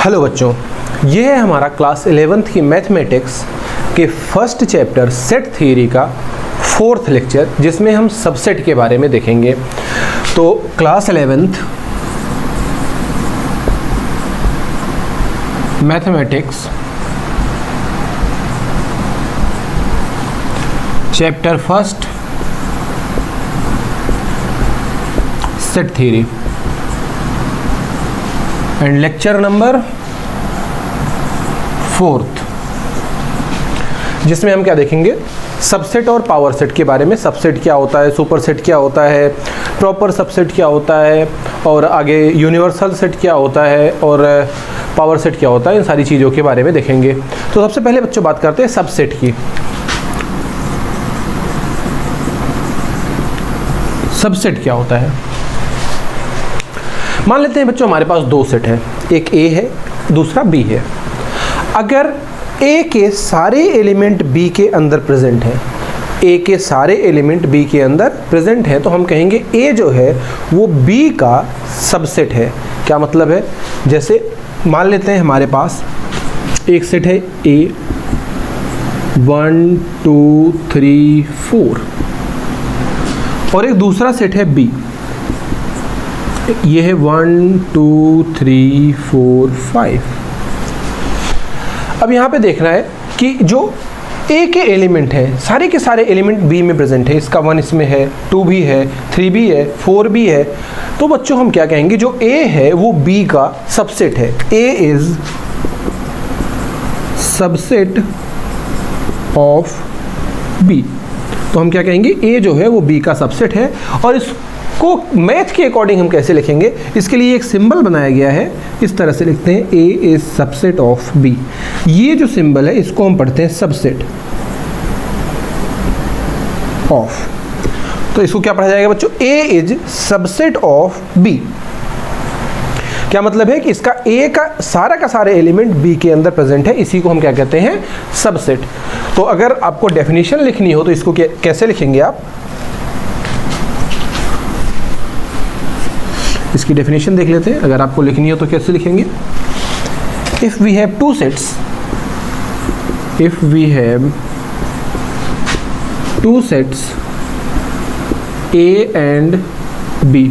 Hello बच्चों, ये है हमारा क्लास 11th की मैथमेटिक्स के फर्स्ट चैप्टर सेट थ्योरी का फोर्थ लेक्चर, जिसमें हम सबसेट के बारे में देखेंगे। तो class 11th mathematics chapter first set theory and lecture number fourth, जिसमें हम क्या देखेंगे, सबसेट और पावर सेट के बारे में। सबसेट क्या होता है, सुपरसेट क्या होता है, प्रॉपर सबसेट क्या होता है, और आगे यूनिवर्सल सेट क्या होता है, और पावर सेट क्या होता है, इन सारी चीज़ों के बारे में देखेंगे। तो सबसे पहले बच्चों बात करते हैं सबसेट की। सबसेट क्या होता है, मान लेते हैं बच्चों हमारे पास दो सेट है, एक ए है दूसरा बी है। अगर ए के सारे एलिमेंट बी के अंदर प्रेजेंट हैं, ए के सारे एलिमेंट बी के अंदर प्रेजेंट हैं, तो हम कहेंगे ए जो है वो बी का सबसेट है। क्या मतलब है, जैसे मान लेते हैं हमारे पास एक सेट है ए 1 2 3 4 और एक दूसरा सेट है बी, ये है 1 2 3 4 5। अब यहाँ पे देखना है कि जो ए के एलिमेंट हैं, सारे के सारे एलिमेंट बी में प्रेजेंट है। इसका 1 इसमें है, 2 भी है, 3 भी है, 4 भी है। तो बच्चों हम क्या कहेंगे, जो ए है वो बी का सबसेट है। ए इज सबसेट ऑफ बी। तो हम क्या कहेंगे, ए जो है वो बी का सबसेट है। और इसको मैथ के अकॉर्डिंग हम कैसे लिखेंगे, इसके लिए एक सिंबल बनाया गया है, इस तरह से लिखते हैं ए इज सबसेट ऑफ बी। ये जो सिंबल है इसको हम पढ़ते हैं सबसेट ऑफ। तो इसको क्या पढ़ा जाएगा बच्चों, ए इज सबसेट ऑफ बी। क्या मतलब है कि इसका ए का सारे एलिमेंट बी के अंदर प्रेजेंट है, इसी को हम क्या कहते हैं, सबसेट। तो अगर आपको डेफिनेशन लिखनी हो तो इसको कैसे लिखेंगे आप, इसकी डेफिनेशन देख लेते हैं। अगर आपको लिखनी हो तो कैसे लिखेंगे, if we have two sets, if we have two sets A and B,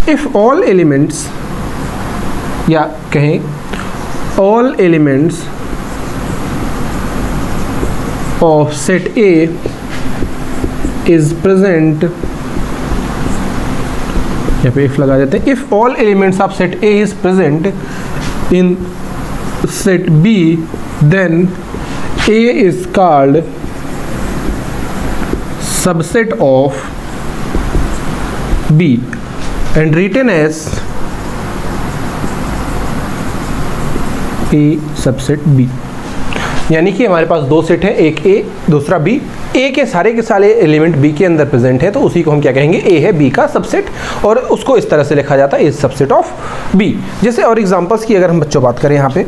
if all elements, या कहें all elements of set A is present, यहाँ पे इफ लगा देते हैं, if all elements of set A is present in set B then A is called subset of B and written as A subset B. यानी कि हमारे पास दो set है, एक ए दूसरा बी। ए के सारे एलिमेंट बी के अंदर प्रेजेंट है, तो उसी को हम क्या कहेंगे, ए है बी का सबसेट, और उसको इस तरह से लिखा जाता है, इज सबसेट ऑफ बी। जैसे और एग्जांपल्स की अगर हम बच्चों बात करें यहाँ पे,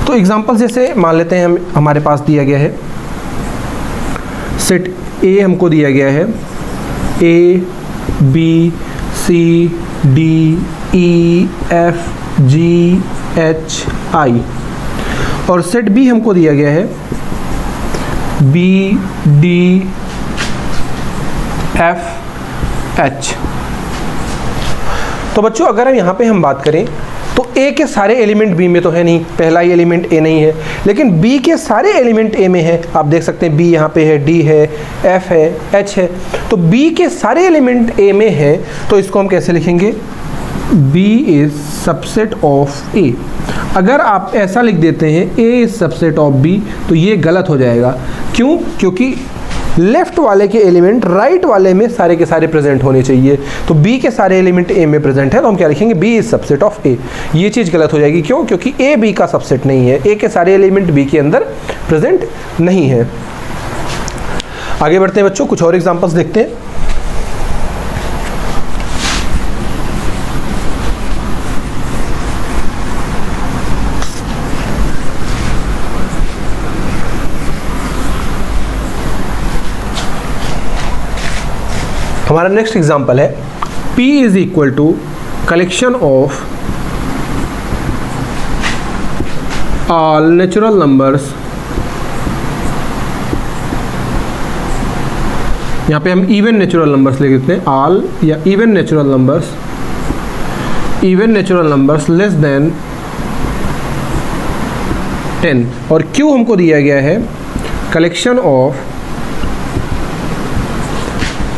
तो एग्जांपल्स जैसे मान लेते हैं हम, हमारे पास दिया गया है सेट ए, हमको दिया गया है A B C D E F G H I, और सेट बी हमको दिया गया है बी डी एफ एच। तो बच्चों अगर यहाँ पे हम बात करें तो ए के सारे एलिमेंट बी में तो है नहीं, पहला ही एलिमेंट ए नहीं है, लेकिन बी के सारे एलिमेंट ए में है। आप देख सकते हैं बी यहाँ पे है, डी है, एफ है, एच है। तो बी के सारे एलिमेंट ए में है, तो इसको हम कैसे लिखेंगे, B is subset of A। अगर आप ऐसा लिख देते हैं A is subset of B, तो ये गलत हो जाएगा। क्यों, क्योंकि लेफ्ट वाले के एलिमेंट राइट वाले में सारे के सारे प्रेजेंट होने चाहिए। तो B के सारे एलिमेंट A में प्रेजेंट है, तो हम क्या लिखेंगे, B is subset of A। ये चीज़ गलत हो जाएगी। क्यों, क्योंकि A B का सबसेट नहीं है, A के सारे एलिमेंट B के अंदर प्रेजेंट नहीं है। आगे बढ़ते हैं बच्चों, कुछ और एग्जाम्पल्स देखते हैं। हमारा नेक्स्ट एग्जाम्पल है P is equal to collection of all natural numbers, यहाँ पे हम इवन नेचुरल नंबर्स ले लेते हैं, ऑल या even natural numbers less than 10, और Q हमको दिया गया है collection of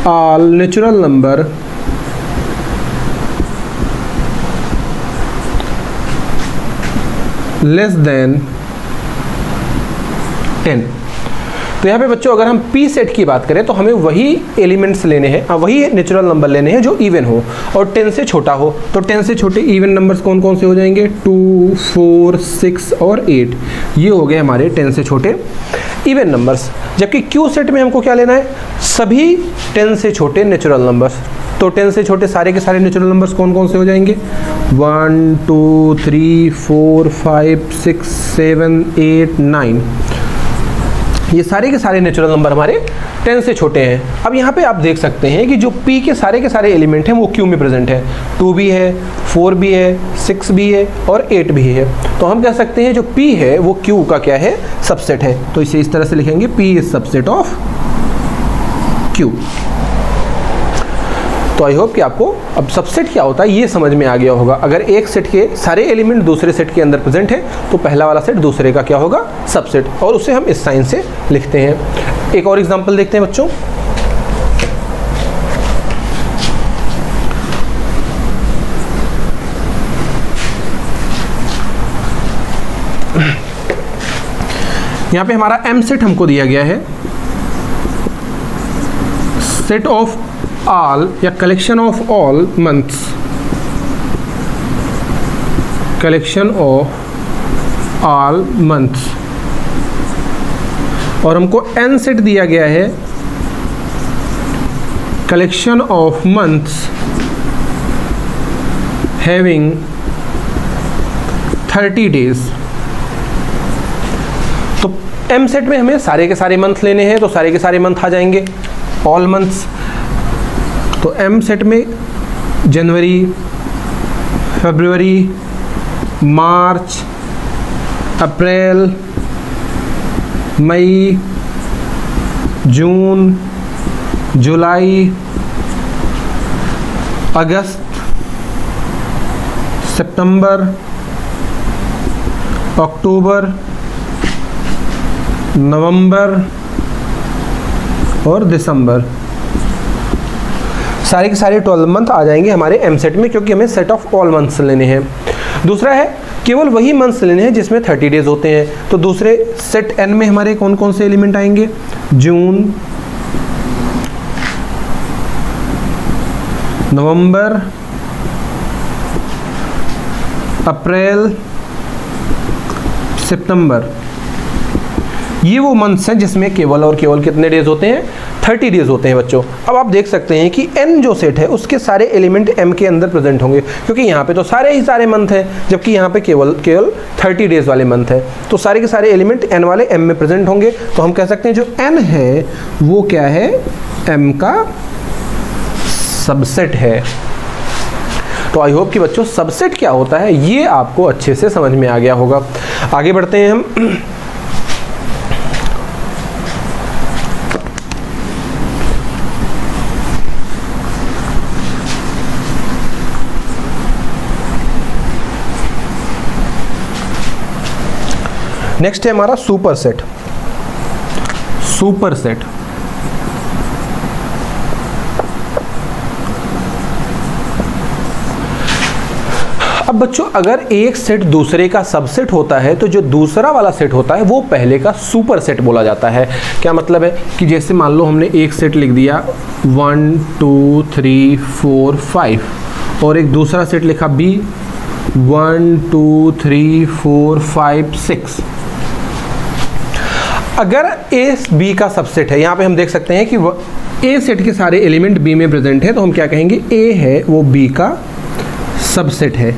all natural number less than 10। तो यहाँ पे बच्चों अगर हम P सेट की बात करें तो हमें वही एलिमेंट्स लेने हैं, वही नेचुरल नंबर लेने हैं जो इवन हो और 10 से छोटा हो। तो 10 से छोटे इवन नंबर्स कौन कौन से हो जाएंगे? 2, 4, 6 और 8, ये हो गए हमारे 10 से छोटे इवन नंबर्स। जबकि Q सेट में हमको क्या लेना है? सभी 10 से छोटे नेचुरल नंबर्स। तो 10 से छोटे सारे के सारे नेचुरल नंबर्स कौन कौन से हो जाएंगे? 1, 2, 3, 4, 5, 6, 7, 8, 9, ये सारे के सारे नेचुरल नंबर हमारे 10 से छोटे हैं। अब यहाँ पे आप देख सकते हैं कि जो P के सारे एलिमेंट हैं वो Q में प्रेजेंट है। 2 भी है, 4 भी है, 6 भी है और 8 भी है। तो हम कह सकते हैं जो P है वो Q का क्या है? सबसेट है। तो इसे इस तरह से लिखेंगे, P is subset of Q। तो आई होप कि आपको अब सबसेट क्या होता है ये समझ में आ गया होगा। अगर एक सेट के सारे एलिमेंट दूसरे सेट के अंदर प्रेजेंट है तो पहला वाला सेट दूसरे का क्या होगा? सबसेट, और उसे हम इस साइन से लिखते हैं। एक और एग्जांपल देखते हैं बच्चों। यहाँ पे हमारा M सेट हमको दिया गया है, सेट ऑफ ऑल या collection of all months, collection of all months, और हमको N सेट दिया गया है collection of months having 30 days. तो M सेट में हमें सारे के सारे मंथ लेने हैं, तो सारे के सारे मंथ आ जाएंगे, ऑल मंथ्स। तो M सेट में जनवरी, फरवरी, मार्च, अप्रैल, मई, जून, जुलाई, अगस्त, सितंबर, अक्टूबर, नवंबर और दिसंबर, सारे के सारे 12 मंथ आ जाएंगे हमारे M सेट में, क्योंकि हमें सेट ऑफ ऑल मंथ्स लेने हैं। दूसरा है केवल वही मंथ्स लेने हैं जिसमें 30 डेज होते हैं। तो दूसरे सेट N में हमारे कौन कौन से एलिमेंट आएंगे? जून, नवंबर, अप्रैल, सितंबर, ये वो मंथ्स हैं जिसमें केवल और केवल कितने डेज होते हैं? 30 डेज होते हैं बच्चों। अब आप देख सकते हैं कि N जो सेट है उसके सारे एलिमेंट M के अंदर प्रेजेंट होंगे, क्योंकि यहाँ पे तो सारे ही सारे मंथ हैं, जबकि यहाँ पे केवल 30 डेज वाले मंथ है। तो सारे के सारे एलिमेंट N वाले M में प्रेजेंट होंगे। तो हम कह सकते हैं जो N है वो क्या है? M का सबसेट है। तो आई होप कि बच्चों सबसेट क्या होता है ये आपको अच्छे से समझ में आ गया होगा। आगे बढ़ते हैं हम। नेक्स्ट है हमारा सुपर सेट। सुपर सेट अब बच्चों अगर एक सेट दूसरे का सबसेट होता है तो जो दूसरा वाला सेट होता है वो पहले का सुपर सेट बोला जाता है। क्या मतलब है कि जैसे मान लो हमने एक सेट लिख दिया 1 2 3 4 5 और एक दूसरा सेट लिखा B 1 2 3 4 5 6। अगर A B का सबसेट है, यहाँ पे हम देख सकते हैं कि A सेट के सारे एलिमेंट B में प्रेजेंट है, तो हम क्या कहेंगे? A है वो B का सबसेट है।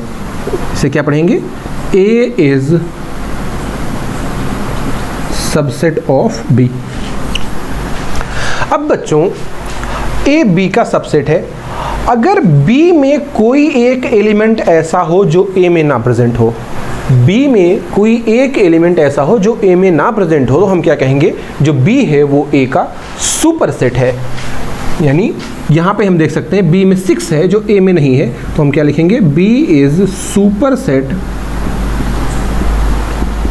इसे क्या पढ़ेंगे? A is subset of B। अब बच्चों A B का सबसेट है अगर B में कोई एक एलिमेंट ऐसा हो जो A में ना प्रेजेंट हो, B में कोई एक एलिमेंट ऐसा हो जो A में ना प्रेजेंट हो, तो हम क्या कहेंगे, जो B है वो A का सुपरसेट है। यानी यहाँ पे हम देख सकते हैं B में 6 है जो A में नहीं है, तो हम क्या लिखेंगे, B is superset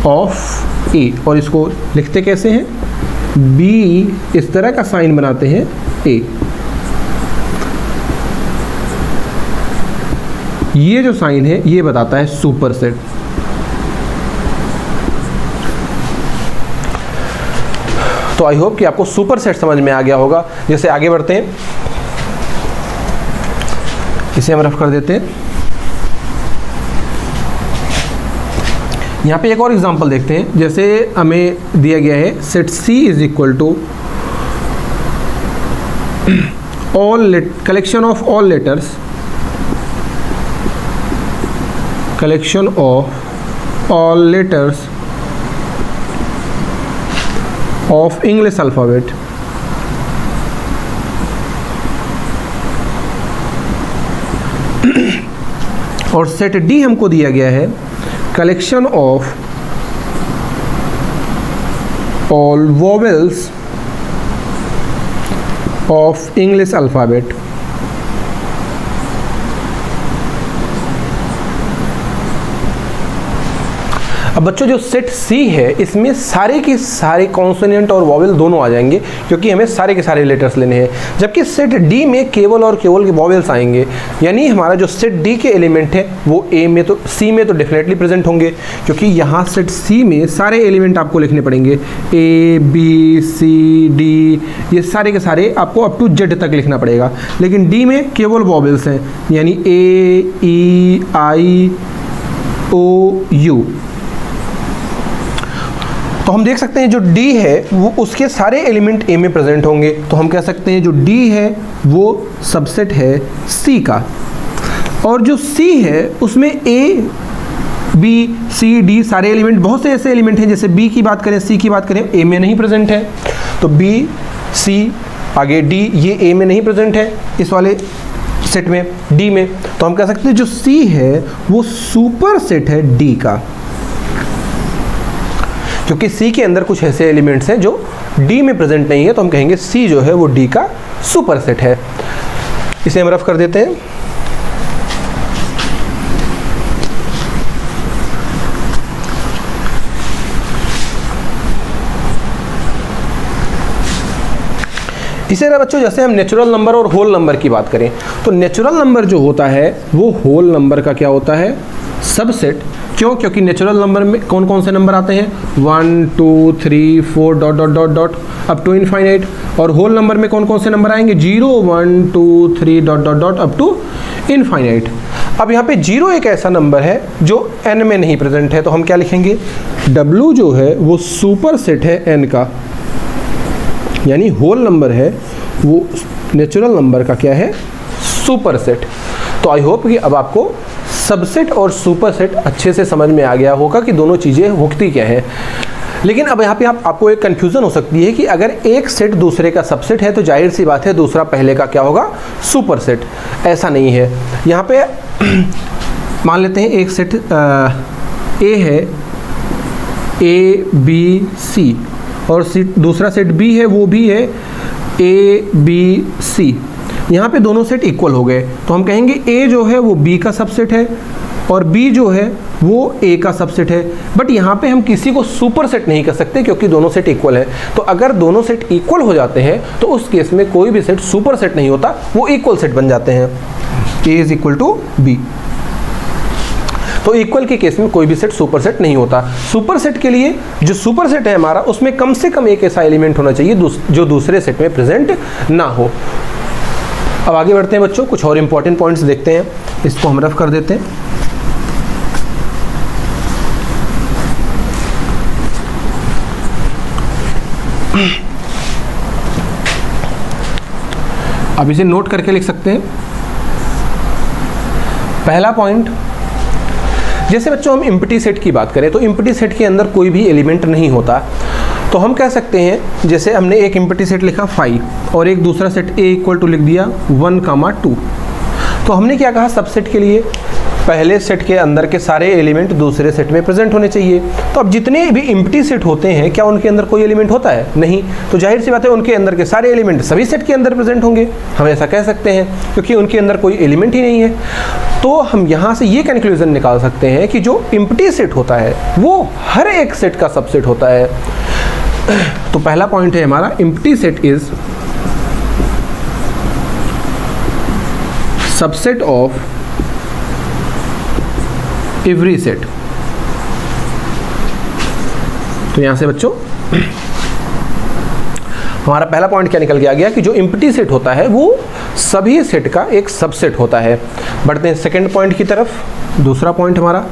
of A। और इसको लिखते कैसे हैं, B इस तरह का साइन बनाते हैं A। ये जो साइन है ये बताता है सुपरसेट। तो आई होप कि आपको सुपरसेट समझ में आ गया होगा। जैसे आगे बढ़ते हैं, इसे हम रफ कर देते हैं। यहाँ पे एक और एग्जांपल देखते हैं। जैसे हमें दिया गया है set C is equal to all collection of all letters, collection of all letters of English alphabet और सेट D हमको दिया गया है collection of all vowels of English alphabet। अब बच्चों जो सेट C है इसमें सारे के सारे कॉन्सोनेंट और वॉवेल दोनों आ जाएंगे, क्योंकि हमें सारे के सारे लेटर्स लेने हैं। जबकि सेट D में केवल और केवल के वॉवेल्स आएंगे। यानी हमारा जो सेट D के एलिमेंट है वो A में तो C में तो डेफिनेटली प्रेजेंट होंगे, क्योंकि यहाँ सेट C में सारे एलिमेंट आपको लिखने पड़ेंगे, A B C D, ये सारे के सारे आपको अप टू Z तक लिखना पड़ेगा। लेकिन D में केवल वॉवेल्स हैं, यानी A E I O U। तो हम देख सकते हैं जो D है वो उसके सारे एलिमेंट A में प्रेजेंट होंगे। तो हम कह सकते हैं जो D है वो सबसेट है C का। और जो C है उसमें A B C D सारे एलिमेंट, बहुत से ऐसे एलिमेंट हैं जैसे B की बात करें, C की बात करें, A में नहीं प्रेजेंट है। तो B C आगे D ये A में नहीं प्रेजेंट है इस वाले सेट में, D में। तो हम कह सकते हैं जो C है वो सुपर सेट है D का, क्योंकि C के अंदर कुछ ऐसे एलिमेंट्स हैं जो D में प्रेजेंट नहीं है। तो हम कहेंगे C जो है वो D का सुपरसेट है। इसे हम रफ कर देते हैं। इसे ना बच्चों जैसे हम नेचुरल नंबर और होल नंबर की बात करें, तो नेचुरल नंबर जो होता है वो होल नंबर का क्या होता है, सबसेट। क्यों? क्योंकि नेचुरल नंबर में कौन कौन से नंबर आते हैं, 1 2 3 4 dot dot dot dot up to infinite. और होल नंबर में कौन कौन से नंबर आएंगे, 0 1 2 3 dot dot dot up to infinite. अब यहाँ पे 0 एक ऐसा नंबर है जो n में नहीं प्रेजेंट है, तो हम क्या लिखेंगे, W जो है वो सुपर सेट है n का, यानी होल नंबर है वो नेचुरल नंबर का क्या है, सुपर सेट। तो आई होप कि अब आपको सबसेट और सुपरसेट अच्छे से समझ में आ गया होगा कि दोनों चीज़ें होती क्या हैं। लेकिन अब यहाँ पे आपको एक कन्फ्यूज़न हो सकती है कि अगर एक सेट दूसरे का सबसेट है तो जाहिर सी बात है दूसरा पहले का क्या होगा, सुपरसेट। ऐसा नहीं है। यहाँ पे मान लेते हैं एक सेट A है, A B C, और दूसरा सेट B है, वो भी है A B C। यहाँ पे दोनों सेट इक्वल हो गए, तो हम कहेंगे A जो है वो B का सबसेट है और B जो है वो A का सबसेट है। बट यहाँ पे हम किसी को सुपर सेट नहीं कर सकते क्योंकि दोनों सेट इक्वल है। तो अगर दोनों सेट इक्वल हो जाते हैं तो उस केस में कोई भी सेट सुपर सेट नहीं होता, वो इक्वल सेट बन जाते हैं, A is equal to B। तो इक्वल के केस में कोई भी सेट सुपर सेट नहीं होता। सुपर सेट के लिए जो सुपर सेट है हमारा, उसमें कम से कम एक ऐसा एलिमेंट होना चाहिए जो दूसरे सेट में प्रेजेंट ना हो। अब आगे बढ़ते हैं बच्चों, कुछ और इंपॉर्टेंट पॉइंट्स देखते हैं। इसको हम रफ कर देते हैं। अब इसे नोट करके लिख सकते हैं। पहला पॉइंट, जैसे बच्चों हम एम्प्टी सेट की बात करें तो एम्प्टी सेट के अंदर कोई भी एलिमेंट नहीं होता, तो हम कह सकते हैं जैसे हमने एक एम्प्टी सेट लिखा 5 और एक दूसरा सेट A इक्वल टू लिख दिया 1, 2, तो हमने क्या कहा सबसेट के लिए, पहले सेट के अंदर के सारे एलिमेंट दूसरे सेट में प्रेजेंट होने चाहिए। तो अब जितने भी एम्प्टी सेट होते हैं क्या उनके अंदर कोई एलिमेंट होता है? नहीं। तो जाहिर सी बात है उनके अंदर के सारे एलिमेंट सभी सेट के अंदर प्रेजेंट होंगे, हम ऐसा कह सकते हैं, क्योंकि उनके अंदर कोई एलिमेंट ही नहीं है। तो हम यहाँ से ये कंक्लूजन निकाल सकते हैं कि जो एम्प्टी सेट होता है वो हर एक सेट का सबसेट होता है। तो पहला पॉइंट है हमारा, empty set is subset of every set. तो यहां से बच्चों हमारा पहला पॉइंट क्या निकल के आ गया कि जो एम्प्टी सेट होता है वो सभी सेट का एक सबसेट होता है। बढ़ते हैं सेकंड पॉइंट की तरफ, दूसरा पॉइंट हमारा।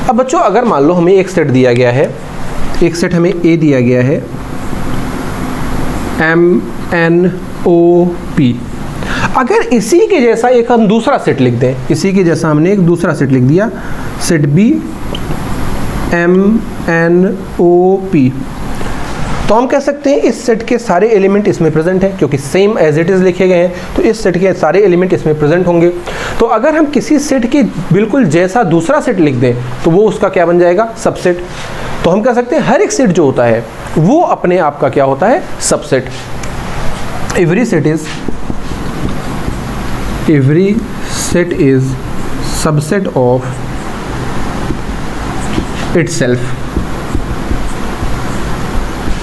अब बच्चों अगर मान लो हमें एक सेट दिया गया है, एक सेट हमें ए दिया गया है, MNOP, अगर इसी के जैसा एक हम दूसरा सेट लिख दें, इसी के जैसा हमने एक दूसरा सेट लिख दिया, सेट B MNOP, तो हम कह सकते हैं इस सेट के सारे एलिमेंट इसमें प्रेजेंट हैं, क्योंकि सेम एज इट इज लिखे गए हैं, तो इस सेट के सारे एलिमेंट इसमें प्रेजेंट होंगे। तो अगर हम किसी सेट के बिल्कुल जैसा दूसरा सेट लिख दें तो वो उसका क्या बन जाएगा? सबसेट। तो हम कह सकते हैं हर एक सेट जो होता है वो अपने आप का क्या होता है? Subset. Every set is subset of itself.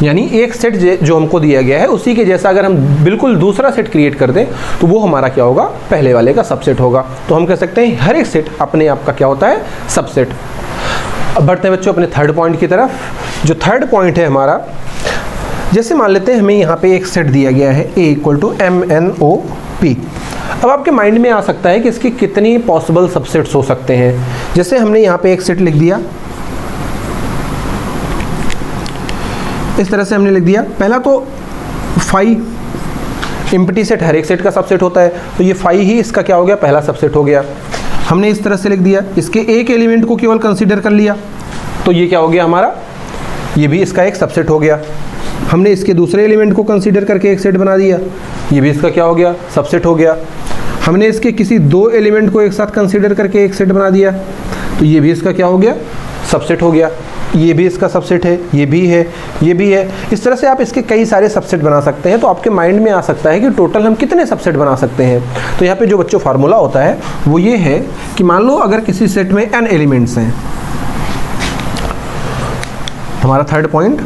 यानी एक सेट जो हमको दिया गया है उसी के जैसा अगर हम बिल्कुल दूसरा सेट क्रिएट कर दें तो वो हमारा क्या होगा? पहले वाले का सबसेट होगा। तो हम कह सकते हैं हर एक सेट अपने आप का क्या होता है? सबसेट। अब बढ़ते हैं बच्चों अपने थर्ड पॉइंट की तरफ। जो थर्ड पॉइंट है हमारा, जैसे मान लेते हैं हमें यहाँ पे एक सेट दिया गया है A = MNOP। अब आपके माइंड में आ सकता है कि इसकी कितनी पॉसिबल सबसेट्स हो सकते हैं। जैसे हमने यहाँ पे एक सेट लिख दिया, इस तरह से हमने लिख दिया। पहला तो फाई, एम्प्टी सेट हर एक सेट का सबसेट होता है, तो ये फाई ही इसका क्या हो गया? पहला सबसेट हो गया। हमने इस तरह से लिख दिया, इसके एक एलिमेंट को केवल कंसीडर कर लिया, तो ये क्या हो गया हमारा? ये भी इसका एक सबसेट हो गया। हमने इसके दूसरे एलिमेंट को कंसीडर करके एक सेट बना दिया, ये भी इसका क्या हो गया? सबसेट हो गया। हमने इसके किसी दो एलिमेंट को एक साथ कंसीडर करके एक सेट बना दिया, तो ये भी इसका क्या हो गया? सबसेट हो गया। ये भी इसका सबसेट है, ये भी है, ये भी है। इस तरह से आप इसके कई सारे सबसेट बना सकते हैं। तो आपके माइंड में आ सकता है कि टोटल हम कितने सबसेट बना सकते हैं। तो यहाँ पे जो बच्चों फार्मूला होता है वो ये है कि मान लो अगर किसी सेट में n एलिमेंट्स हैं, हमारा थर्ड पॉइंट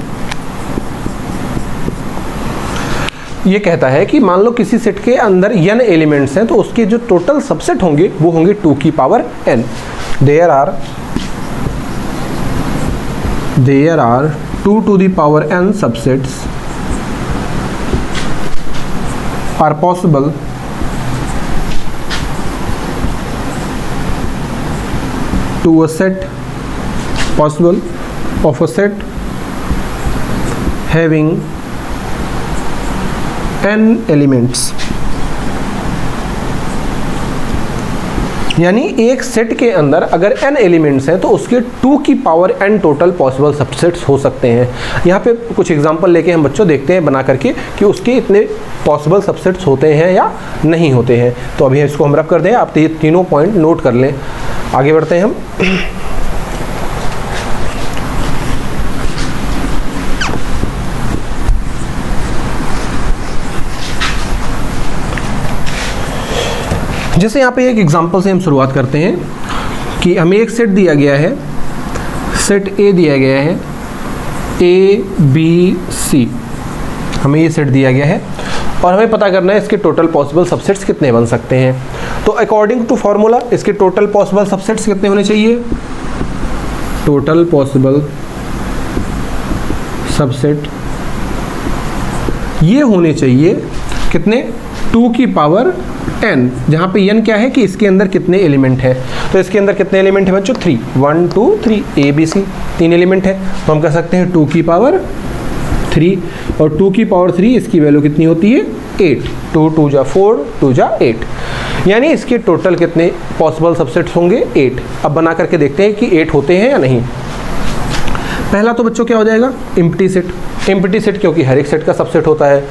ये कहता है कि मान लो किसी सेट के अंदर n एलिमेंट्स हैं, तो उसके जो टोटल सबसेट होंगे वो होंगे 2 की power n। There are 2 to the power n subsets are possible to a set of a set having n elements। यानी एक सेट के अंदर अगर n एलिमेंट्स हैं तो उसके 2 की power n total possible subsets हो सकते हैं। यहाँ पे कुछ एग्जांपल लेके हम बच्चों देखते हैं बना करके कि उसके इतने पॉसिबल सबसेट्स होते हैं या नहीं होते हैं। तो अभी इसको हम रफ कर दें, आप ये तीनों पॉइंट नोट कर लें। आगे बढ़ते हैं हम। जैसे यहाँ पे एक एग्जांपल से हम शुरुआत करते हैं कि हमें एक सेट दिया गया है, सेट A दिया गया है, ABC हमें ये सेट दिया गया है और हमें पता करना है इसके टोटल पॉसिबल सबसेट्स कितने बन सकते हैं। तो अकॉर्डिंग टू फॉर्मूला इसके टोटल पॉसिबल सबसेट्स कितने होने चाहिए? टोटल पॉसिबल सबसेट ये होने चाहिए कितने? 2 की पावर n, जहाँ पे n क्या है कि इसके अंदर कितने एलिमेंट हैं। तो इसके अंदर कितने एलिमेंट हैं बच्चों? 3, 1 2 3 ABC 3 एलिमेंट हैं। तो हम कह सकते हैं 2 की पावर 3 और 2 की पावर 3 इसकी वैल्यू कितनी होती है? 8। 2 2 जा 4 2 जा 8, यानी इसके टोटल कितने पॉसिबल सबसेट्स होंगे? 8। अब बना करके देखते हैं कि 8 होते हैं या नहीं। पहला तो बच्चों क्या हो जाएगा? Empty set. एम्प्टी सेट क्योंकि हर एक सेट का सबसेट होता है।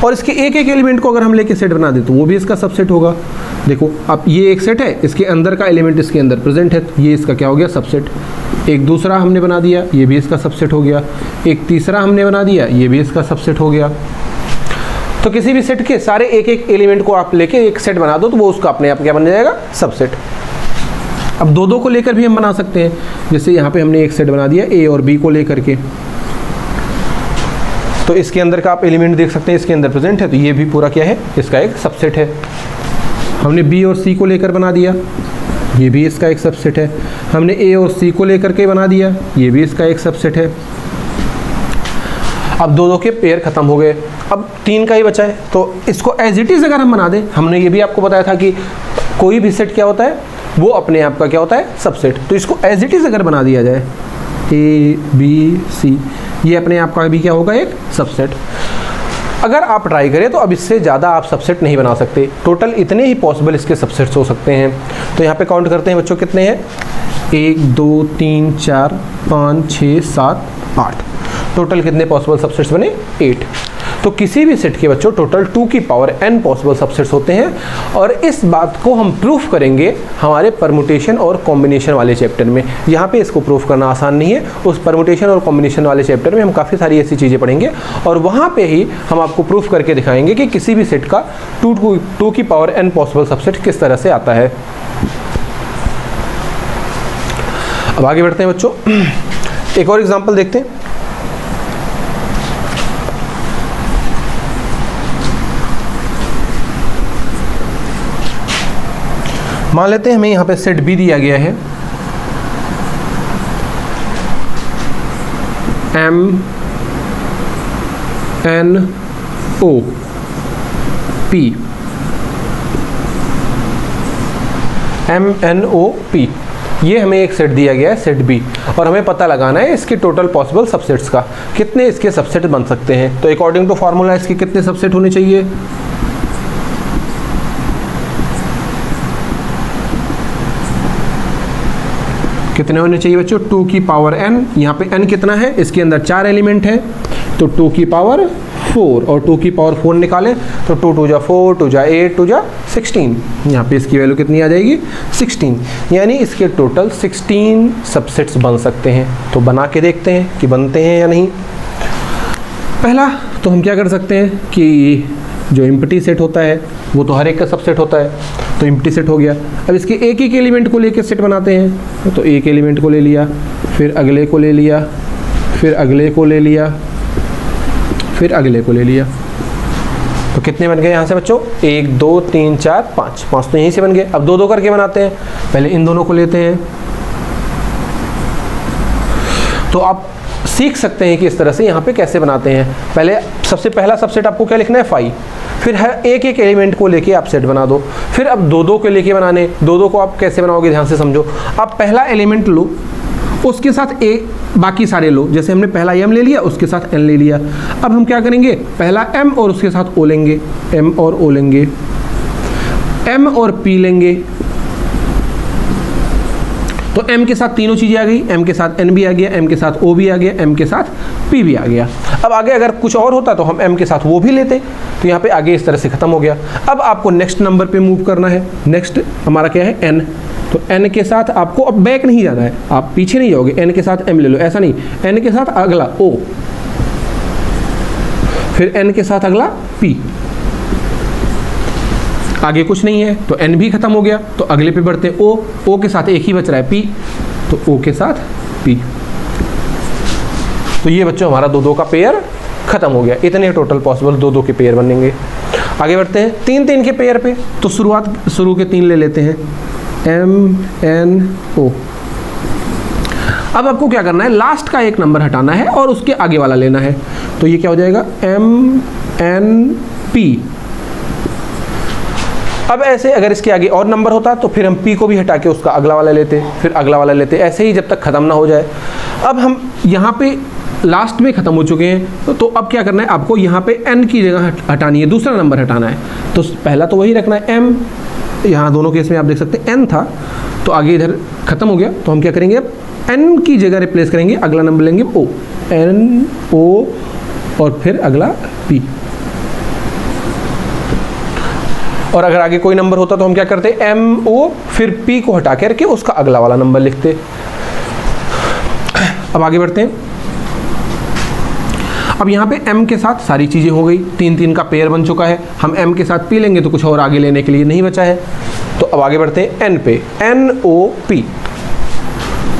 और इसके एक एक एलिमेंट को अगर हम लेके सेट बना दें तो वो भी इसका सबसेट होगा। देखो अब ये एक सेट है, इसके अंदर का एलिमेंट इसके अंदर प्रेजेंट है, तो ये इसका क्या हो गया, सबसेट। एक दूसरा हमने बना दिया, ये भी इसका सबसेट हो गया। एक तीसरा हमने बना दिया, ये भी इसका सबसेट हो गया। तो किसी भी सेट के सारे एक एक एलिमेंट को आप लेके एक सेट बना दो तो वो उसका अपने आप क्या बन जाएगा, सबसेट। अब दो दो को लेकर भी हम बना सकते हैं, जैसे यहाँ पे हमने एक सेट बना दिया ए और बी को लेकर के, तो इसके अंदर का आप एलिमेंट देख सकते हैं, इसके अंदर प्रेजेंट है, तो ये भी पूरा क्या है, इसका एक सबसेट है। हमने बी और सी को लेकर बना दिया, ये भी इसका एक सबसेट है। हमने ए और सी को लेकर के बना दिया, ये भी इसका एक सबसेट है। अब दो दो के पेयर खत्म हो गए, अब 3 का ही बचा है, तो इसको एज इट इज़ अगर हम बना दें, हमने ये भी आपको बताया था कि कोई भी सेट क्या होता है, वो अपने आप का क्या होता है, सबसेट। तो इसको एज इट इज़ अगर बना दिया जाए, ए बी सी, ये अपने आप का भी क्या होगा, एक सबसेट। अगर आप ट्राई करें तो अब इससे ज़्यादा आप सबसेट नहीं बना सकते, टोटल इतने ही पॉसिबल इसके सबसेट्स हो सकते हैं। तो यहाँ पे काउंट करते हैं बच्चों, कितने हैं, 1 2 3 4 5 6 7 8, टोटल कितने पॉसिबल सबसेट्स बने, 8। तो किसी भी सेट के बच्चों टोटल 2 की पावर n पॉसिबल सबसेट्स होते हैं, और इस बात को हम प्रूफ करेंगे हमारे परमुटेशन और कॉम्बिनेशन वाले चैप्टर में। यहाँ पे इसको प्रूफ करना आसान नहीं है, उस परमुटेशन और कॉम्बिनेशन वाले चैप्टर में हम काफ़ी सारी ऐसी चीज़ें पढ़ेंगे, और वहाँ पे ही हम आपको प्रूफ करके दिखाएंगे कि किसी भी सेट का 2 की पावर n पॉसिबल सबसेट किस तरह से आता है। अब आगे बढ़ते हैं बच्चों, एक और एग्जाम्पल देखते हैं। मान लेते हैं हमें यहाँ पे सेट बी दिया गया है, M N O P, M N O P, ये हमें एक सेट दिया गया है, सेट बी, और हमें पता लगाना है इसके टोटल पॉसिबल सबसेट्स का, कितने इसके सबसेट बन सकते हैं। तो अकॉर्डिंग टू फॉर्मूला इसके कितने सबसेट होने चाहिए, कितने होने चाहिए बच्चों, 2 की पावर n। यहाँ पे n कितना है, इसके अंदर 4 एलिमेंट है, तो 2 की पावर 4, और 2 की पावर 4 निकालें तो 2 2 जा 4, 2 जा 8, 2 जा 16, यहाँ पे इसकी वैल्यू कितनी आ जाएगी, 16। यानी इसके टोटल 16 सबसेट्स बन सकते हैं। तो बना के देखते हैं कि बनते हैं या नहीं। पहला तो हम क्या कर सकते हैं कि जो एम्प्टी सेट होता है वो तो हर एक का सबसेट होता है, तो एम्प्टी सेट हो गया। अब इसके एक एक एलिमेंट को लेकर सेट बनाते हैं, तो एक एलिमेंट को ले लिया, फिर अगले को ले लिया, फिर अगले को ले लिया, फिर अगले को ले लिया, तो कितने बन गए यहाँ से बच्चों, 1 2 3 4 5, 5 तो यहीं से बन गए। अब 2 2 करके बनाते हैं, पहले इन दोनों को लेते हैं, तो आप सीख सकते हैं कि इस तरह से यहाँ पे कैसे बनाते हैं। पहले सबसे पहला सबसेट आपको क्या लिखना है, 5, फिर हर एक एक एलिमेंट को लेके आप सेट बना दो। फिर अब 2 2 को लेके बनाने, 2 2 को आप कैसे बनाओगे, ध्यान से समझो। आप पहला एलिमेंट लो, उसके साथ ए बाकी सारे लो, जैसे हमने पहला m ले लिया, उसके साथ n ले लिया। अब हम क्या करेंगे, पहला m और उसके साथ o लेंगे, m और o लेंगे, m और p लेंगे, तो m के साथ तीनों चीज़ें आ गई, m के साथ n भी आ गया, m के साथ o भी आ गया, m के साथ p भी आ गया। अब आगे अगर कुछ और होता तो हम m के साथ वो भी लेते, तो यहाँ पे आगे इस तरह से ख़त्म हो गया। अब आपको नेक्स्ट नंबर पे मूव करना है, नेक्स्ट हमारा क्या है, n, तो n के साथ आपको अब बैक नहीं जाना है, आप पीछे नहीं जाओगे, n के साथ m ले लो, ऐसा नहीं, n के साथ अगला o, फिर n के साथ अगला p, आगे कुछ नहीं है तो n भी खत्म हो गया, तो अगले पे बढ़ते हैं o के साथ एक ही बच रहा है p, तो o के साथ p। तो ये बच्चों हमारा 2 2 का पेयर खत्म हो गया। इतने टोटल पॉसिबल 2 2 के पेयर बनेंगे। आगे बढ़ते हैं 3 3 के पेयर पे, तो शुरू के 3 ले लेते हैं, m n o। अब आपको क्या करना है, लास्ट का एक नंबर हटाना है और उसके आगे वाला लेना है, तो ये क्या हो जाएगा, m n p। अब ऐसे अगर इसके आगे और नंबर होता तो फिर हम p को भी हटा के उसका अगला वाला लेते, फिर अगला वाला लेते, ऐसे ही जब तक ख़त्म ना हो जाए। अब हम यहाँ पे लास्ट में ख़त्म हो चुके हैं, तो अब क्या करना है, आपको यहाँ पे n की जगह हटानी है, दूसरा नंबर हटाना है। तो पहला तो वही रखना है m, यहाँ दोनों केस में आप देख सकते हैं n था, तो आगे इधर ख़त्म हो गया, तो हम क्या करेंगे, अब n की जगह रिप्लेस करेंगे, अगला नंबर लेंगे o, n o और फिर अगला P। और अगर आगे कोई नंबर होता तो हम क्या करते, MO फिर P को हटा करके उसका अगला वाला नंबर लिखते। अब आगे बढ़ते हैं। अब यहाँ पे M के साथ सारी चीज़ें हो गई, 3-3 का पेयर बन चुका है। हम M के साथ P लेंगे तो कुछ और आगे लेने के लिए नहीं बचा है। तो अब आगे बढ़ते हैं N पे, NOP।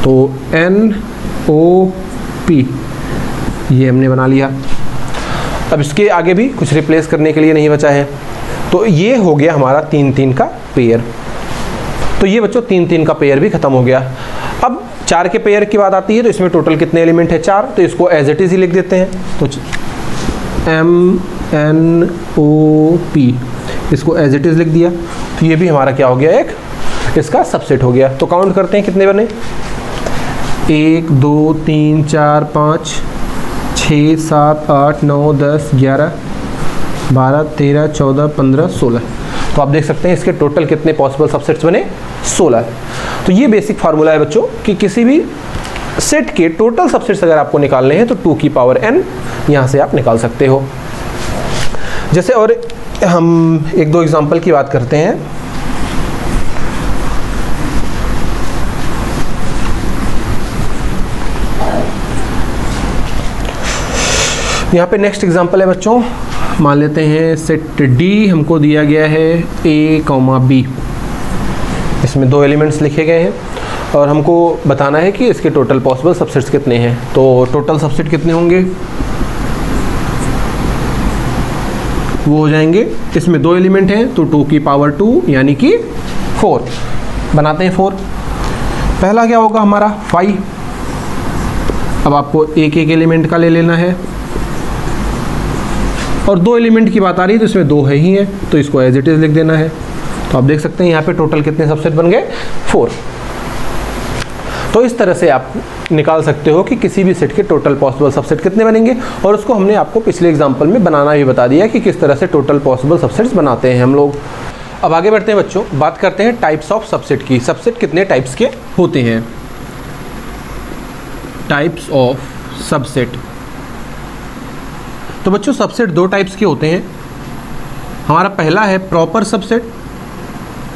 तो NOP ये हमने बना लिया। अब इसके आगे भी कुछ रिप्लेस करने के लिए नहीं बचा है। तो ये हो गया हमारा 3-3 का पेयर। तो ये बच्चों 3-3 का पेयर भी खत्म हो गया। अब 4 के पेयर की बात आती है तो इसमें टोटल कितने एलिमेंट है, 4। तो इसको एज इट इज ही लिख देते हैं। तो MNOP इसको एज इट इज लिख दिया। तो ये भी हमारा क्या हो गया, एक इसका सबसेट हो गया। तो काउंट करते हैं कितने बने, 1 2 3 4 5 6 7 8 9 10 11 12 13 14 15 16। तो आप देख सकते हैं इसके टोटल कितने पॉसिबल सबसेट्स बने, 16। तो ये बेसिक फार्मूला है बच्चों कि किसी भी सेट के टोटल सबसेट्स अगर आपको निकालने हैं तो 2 की पावर n यहाँ से आप निकाल सकते हो। जैसे और हम 1-2 एग्जांपल की बात करते हैं। यहाँ पे नेक्स्ट एग्जांपल है बच्चों, मान लेते हैं सेट D हमको दिया गया है A, B। इसमें 2 एलिमेंट्स लिखे गए हैं और हमको बताना है कि इसके टोटल पॉसिबल सबसेट्स कितने हैं। तो टोटल सबसेट कितने होंगे, वो हो जाएंगे, इसमें 2 एलिमेंट हैं तो 2 की पावर 2 यानी कि 4। बनाते हैं 4। पहला क्या होगा हमारा 5। अब आपको एक एलिमेंट का ले लेना है और 2 एलिमेंट की बात आ रही है तो इसमें 2 है ही है तो इसको एज इट इज लिख देना है। तो आप देख सकते हैं यहाँ पे टोटल कितने सबसेट बन गए, 4। तो इस तरह से आप निकाल सकते हो कि किसी भी सेट के टोटल पॉसिबल सबसेट कितने बनेंगे। और उसको हमने आपको पिछले एग्जांपल में बनाना भी बता दिया कि किस तरह से टोटल पॉसिबल सबसेट्स बनाते हैं हम लोग। अब आगे बढ़ते हैं बच्चों, बात करते हैं टाइप्स ऑफ सबसेट की। सबसेट कितने टाइप्स के होते हैं, टाइप्स ऑफ सबसेट। तो बच्चों सबसेट 2 टाइप्स के होते हैं। हमारा पहला है प्रॉपर सबसेट,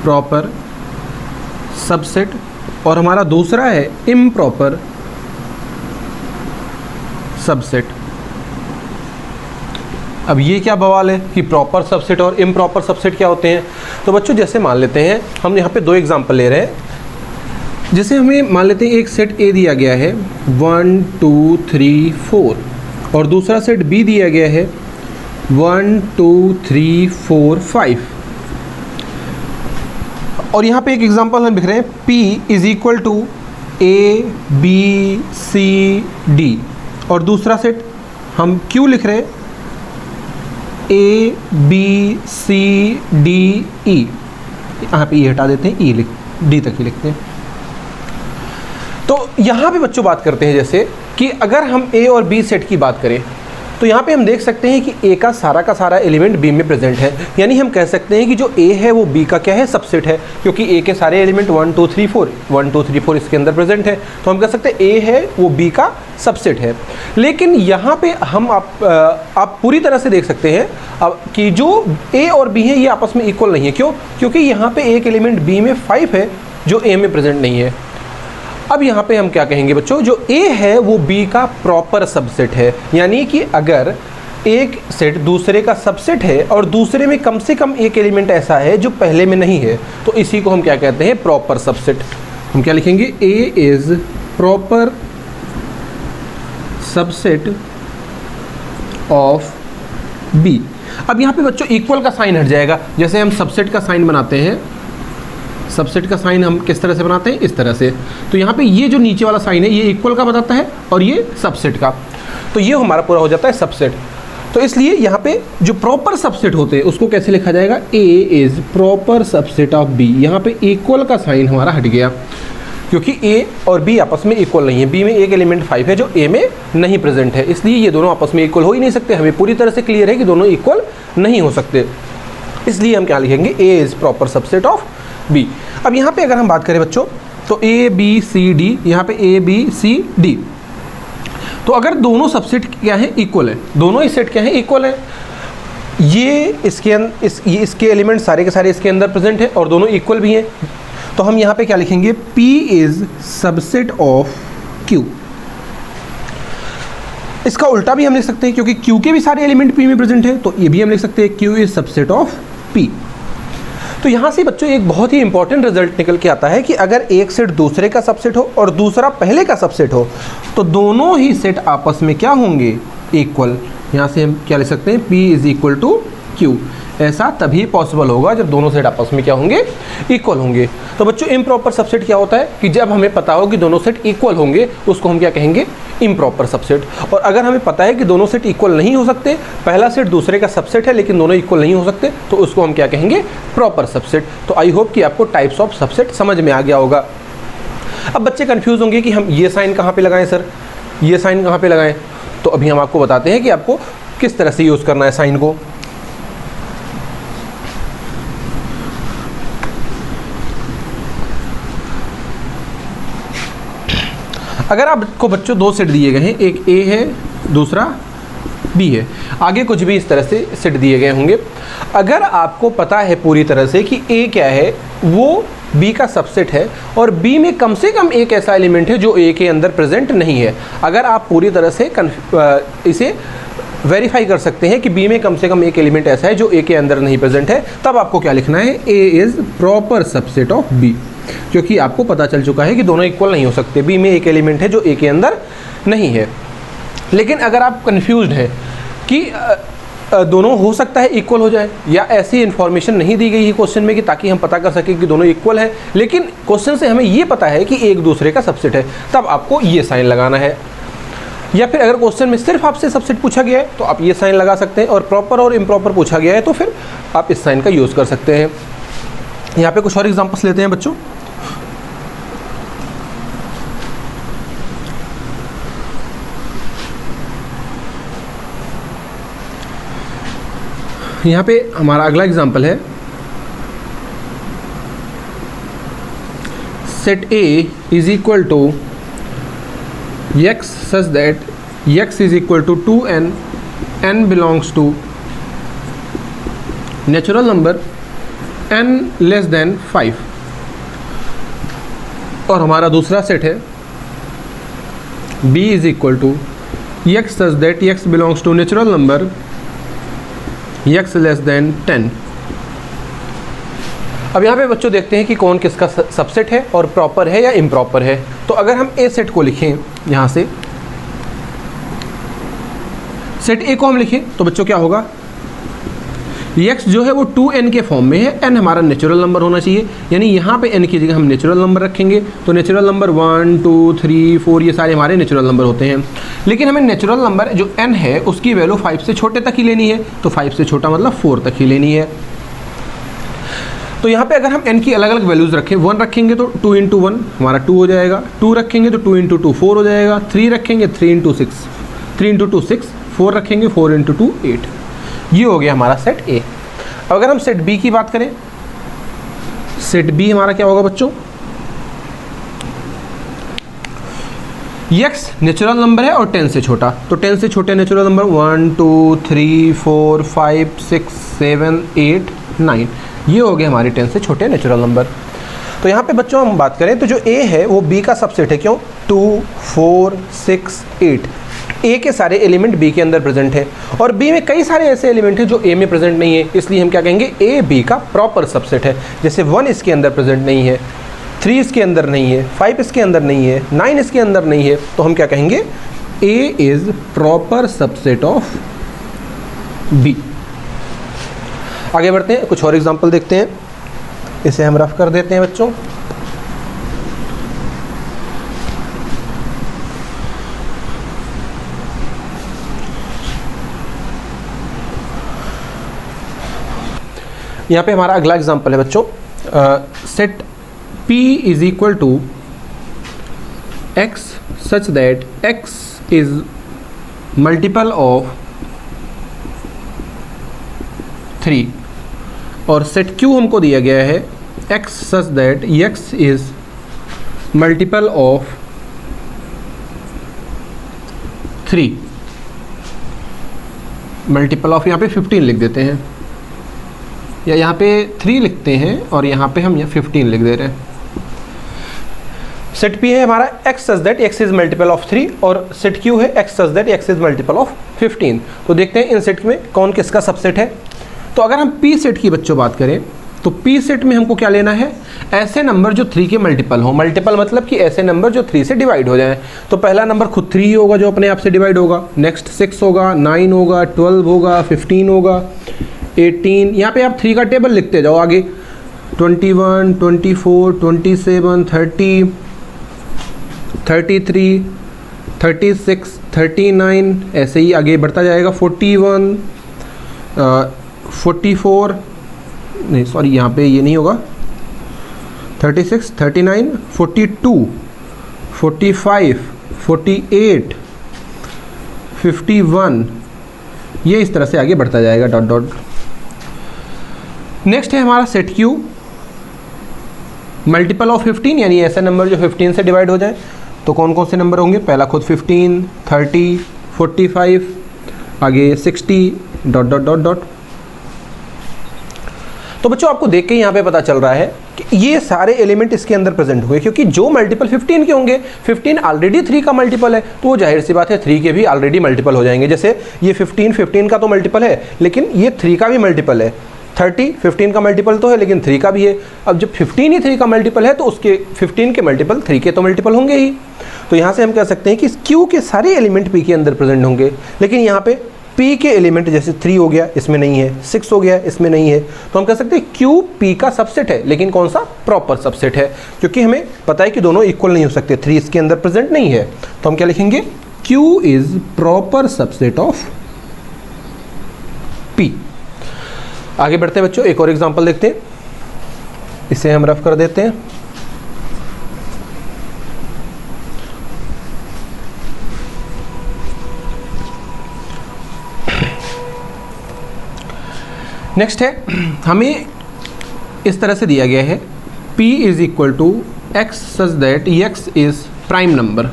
प्रॉपर सबसेट, और हमारा दूसरा है इम्प्रॉपर सबसेट। अब ये क्या बवाल है कि प्रॉपर सबसेट और इम्प्रॉपर सबसेट क्या होते हैं। तो बच्चों जैसे मान लेते हैं, हम यहाँ पे 2 एग्जांपल ले रहे हैं। जैसे हमें मान लेते हैं एक सेट A दिया गया है 1 2 3 4 और दूसरा सेट B दिया गया है 1 2 3 4 5। और यहाँ पे एक एग्जांपल हम लिख रहे हैं P is equal to A B C D और दूसरा सेट हम Q लिख रहे हैं A B C D E। यहाँ पे E हटा देते हैं, E D तक ही लिखते हैं। तो यहाँ पे बच्चों बात करते हैं जैसे कि अगर हम A और B सेट की बात करें तो यहाँ पे हम देख सकते हैं कि A का सारा एलिमेंट B में प्रेजेंट है। यानी हम कह सकते हैं कि जो A है वो B का क्या है, सबसेट है, क्योंकि A के सारे एलिमेंट 1 2 3 4 इसके अंदर प्रेजेंट है। तो हम कह सकते हैं A है वो B का सबसेट है। लेकिन यहाँ पे हम आप पूरी तरह से देख सकते हैं अब कि जो A और B है ये आपस में इक्वल नहीं है। क्यों? क्योंकि यहाँ पे एक एलिमेंट B में 5 है जो A में प्रेजेंट नहीं है। अब यहाँ पे हम क्या कहेंगे बच्चों, जो A है वो B का प्रॉपर सबसेट है। यानी कि अगर एक सेट दूसरे का सबसेट है और दूसरे में कम से कम एक एलिमेंट ऐसा है जो पहले में नहीं है तो इसी को हम क्या कहते हैं, प्रॉपर सबसेट। हम क्या लिखेंगे, A is proper subset of B। अब यहाँ पे बच्चों इक्वल का साइन हट जाएगा। जैसे हम सबसेट का साइन बनाते हैं, सबसेट का साइन हम किस तरह से बनाते हैं, इस तरह से। तो यहाँ पे ये जो नीचे वाला साइन है ये इक्वल का बताता है और ये सबसेट का। तो ये हमारा पूरा हो जाता है सबसेट। तो इसलिए यहाँ पे जो प्रॉपर सबसेट होते हैं उसको कैसे लिखा जाएगा, A is proper subset of B। यहाँ पे इक्वल का साइन हमारा हट गया क्योंकि A और B आपस में इक्वल नहीं है। B में एक एलिमेंट 5 है जो A में नहीं प्रेजेंट है, इसलिए ये दोनों आपस में इक्वल हो ही नहीं सकते। हमें पूरी तरह से क्लियर है कि दोनों इक्वल नहीं हो सकते, इसलिए हम क्या लिखेंगे, A is proper subset of B। अब यहाँ पे अगर हम बात करें बच्चों तो A B C D, यहाँ पे A B C D। तो अगर दोनों सबसेट क्या है, इक्वल है, दोनों ही सेट क्या है, इक्वल है, ये इसके एलिमेंट सारे के सारे इसके अंदर प्रेजेंट है और दोनों इक्वल भी हैं, तो हम यहाँ पे क्या लिखेंगे, P is subset of Q। इसका उल्टा भी हम लिख सकते हैं, क्योंकि Q के भी सारे एलिमेंट P में प्रेजेंट है, तो ये भी हम लिख सकते हैं Q is subset of P। तो यहाँ से बच्चों एक बहुत ही इंपॉर्टेंट रिजल्ट निकल के आता है कि अगर एक सेट दूसरे का सबसेट हो और दूसरा पहले का सबसेट हो, तो दोनों ही सेट आपस में क्या होंगे, इक्वल। यहाँ से हम क्या लिख सकते हैं, P is equal to Q। ऐसा तभी पॉसिबल होगा जब दोनों सेट आपस में क्या होंगे, इक्वल होंगे। तो बच्चों इम्प्रॉपर सबसेट क्या होता है कि जब हमें पता हो कि दोनों सेट इक्वल होंगे, उसको हम क्या कहेंगे, इम्प्रॉपर सबसेट। और अगर हमें पता है कि दोनों सेट इक्वल नहीं हो सकते, पहला सेट दूसरे का सबसेट है लेकिन दोनों इक्वल नहीं हो सकते, तो उसको हम क्या कहेंगे, प्रॉपर सबसेट। तो आई होप कि आपको टाइप्स ऑफ सबसेट समझ में आ गया होगा। अब बच्चे कंफ्यूज होंगे कि हम ये साइन कहाँ पे लगाएं सर, ये साइन कहाँ पे लगाएं। तो अभी हम आपको बताते हैं कि आपको किस तरह से यूज़ करना है साइन को। अगर आपको बच्चों दो सेट दिए गए हैं, एक A है दूसरा B है, आगे कुछ भी इस तरह से सेट दिए गए होंगे। अगर आपको पता है पूरी तरह से कि A क्या है, वो B का सबसेट है और B में कम से कम एक ऐसा एलिमेंट है जो A के अंदर प्रेजेंट नहीं है, अगर आप पूरी तरह से इसे वेरीफाई कर सकते हैं कि B में कम से कम एक एलिमेंट ऐसा है जो A के अंदर नहीं प्रेजेंट है, तब आपको क्या लिखना है, A is proper subset of B। क्योंकि आपको पता चल चुका है कि दोनों इक्वल नहीं हो सकते, B में एक एलिमेंट है जो A के अंदर नहीं है। लेकिन अगर आप कन्फ्यूज्ड हैं कि दोनों हो सकता है इक्वल हो जाए, या ऐसी इन्फॉर्मेशन नहीं दी गई है क्वेश्चन में कि ताकि हम पता कर सकें कि दोनों इक्वल हैं, लेकिन क्वेश्चन से हमें ये पता है कि एक दूसरे का सबसेट है, तब आपको ये साइन लगाना है। या फिर अगर क्वेश्चन में सिर्फ आपसे सबसेट पूछा गया है तो आप ये साइन लगा सकते हैं, और प्रॉपर और इम्प्रॉपर पूछा गया है तो फिर आप इस साइन का यूज़ कर सकते हैं। यहाँ पे कुछ और एग्जांपल्स लेते हैं बच्चों। यहाँ पे हमारा अगला एग्जांपल है, set A is equal to x such that x is equal to 2n, n belongs to natural number n less than 5। और हमारा दूसरा सेट है B is equal to x such that x belongs to natural number x less than 10। अब यहाँ पे बच्चों देखते हैं कि कौन किसका सबसेट है और प्रॉपर है या इम्प्रॉपर है। तो अगर हम A सेट को लिखें, यहाँ से सेट A को हम लिखें तो बच्चों क्या होगा, x जो है वो 2n के फॉर्म में है, n हमारा नेचुरल नंबर होना चाहिए, यानी यहाँ पे n की जगह हम नेचुरल नंबर रखेंगे। तो नेचुरल नंबर 1 2 3 4 ये सारे हमारे नेचुरल नंबर होते हैं, लेकिन हमें नेचुरल नंबर जो n है उसकी वैल्यू 5 से छोटे तक ही लेनी है। तो 5 से छोटा मतलब 4 तक ही लेनी है। तो यहाँ पे अगर हम n की अलग अलग वैल्यूज़ रखें, 1 रखेंगे तो 2 इंटू 1 हमारा 2 हो जाएगा, 2 रखेंगे तो 2 इंटू 2 4 हो जाएगा, 3 रखेंगे 3 इंटू 6 3 इंटू 2 6, 4 रखेंगे 4 इंटू 2 8। ये हो गया हमारा सेट A। अब अगर हम सेट B की बात करें, सेट B हमारा क्या होगा बच्चों, x नेचुरल नंबर है और 10 से छोटा, तो 10 से छोटे नेचुरल नंबर 1 2 3 4 5 6 7 8 9, ये हो गए हमारे 10 से छोटे नेचुरल नंबर। तो यहाँ पे बच्चों हम बात करें तो जो A है वो B का सबसेट है। क्यों, 2 4 6 8, A के सारे एलिमेंट B के अंदर प्रेजेंट है, और B में कई सारे ऐसे एलिमेंट हैं जो A में प्रेजेंट नहीं है, इसलिए हम क्या कहेंगे, A B का प्रॉपर सबसेट है। जैसे 1 इसके अंदर प्रेजेंट नहीं है, 3 इसके अंदर नहीं है, 5 इसके अंदर नहीं है, 9 इसके अंदर नहीं है, तो हम क्या कहेंगे, A is proper subset of B। आगे बढ़ते हैं, कुछ और एग्जांपल देखते हैं, इसे हम रफ कर देते हैं बच्चों। यहाँ पे हमारा अगला एग्जांपल है बच्चों, set P is equal to x such that x is multiple of 3, और सेट Q हमको दिया गया है x such that x is multiple of 3 multiple of यहाँ पे 15 लिख देते हैं, या यहाँ पे 3 लिखते हैं और यहाँ पे हम 15 लिख दे रहे हैं। सेट P है हमारा x such that x is multiple of 3 और सेट Q है x such that x is multiple of 15। तो देखते हैं इन सेट में कौन किसका सबसेट है। तो अगर हम P सेट की बच्चों बात करें तो P सेट में हमको क्या लेना है, ऐसे नंबर जो 3 के मल्टीपल हो। मल्टीपल मतलब कि ऐसे नंबर जो 3 से डिवाइड हो जाएं। तो पहला नंबर खुद 3 ही होगा जो अपने आप से डिवाइड होगा, नेक्स्ट 6 होगा, 9 होगा, 12 होगा, 15 होगा, 18। यहाँ पे आप 3 का टेबल लिखते जाओ आगे, 21, 24, 27, 30, 33, 36, 39, ऐसे ही आगे बढ़ता जाएगा। 41, 44, नहीं सॉरी यहाँ पे ये नहीं होगा, 36, 39, 42, 45, 48, 51, ये इस तरह से आगे बढ़ता जाएगा डॉट डॉट। नेक्स्ट है हमारा सेट Q मल्टीपल ऑफ 15, यानी ऐसे नंबर जो 15 से डिवाइड हो जाए। तो कौन कौन से नंबर होंगे, पहला खुद 15, 30, 45, आगे 60 डॉट डॉट डॉट डॉट। तो बच्चों आपको देख के यहाँ पे पता चल रहा है कि ये सारे एलिमेंट इसके अंदर प्रेजेंट हुए, क्योंकि जो मल्टीपल 15 के होंगे, 15 ऑलरेडी 3 का मल्टीपल है, तो वो जाहिर सी बात है 3 के भी ऑलरेडी मल्टीपल हो जाएंगे। जैसे ये 15 का तो मल्टीपल है, लेकिन ये 3 का भी मल्टीपल है। 30 15 का मल्टीपल तो है, लेकिन 3 का भी है। अब जब 15 ही 3 का मल्टीपल है तो उसके 15 के मल्टीपल 3 के तो मल्टीपल होंगे ही। तो यहाँ से हम कह सकते हैं कि Q के सारे एलिमेंट P के अंदर प्रेजेंट होंगे, लेकिन यहाँ पे P के एलिमेंट जैसे 3 हो गया इसमें नहीं है, 6 हो गया इसमें नहीं है। तो हम कह सकते हैं Q P का सबसेट है, लेकिन कौन सा, प्रॉपर सबसेट है, क्योंकि हमें पता है कि दोनों इक्वल नहीं हो सकते। 3 इसके अंदर प्रेजेंट नहीं है, तो हम क्या लिखेंगे, Q is proper subset of P। आगे बढ़ते हैं बच्चों, एक और एग्जांपल देखते हैं, इसे हम रफ कर देते हैं। नेक्स्ट है, हमें इस तरह से दिया गया है P is equal to x such that x is prime number,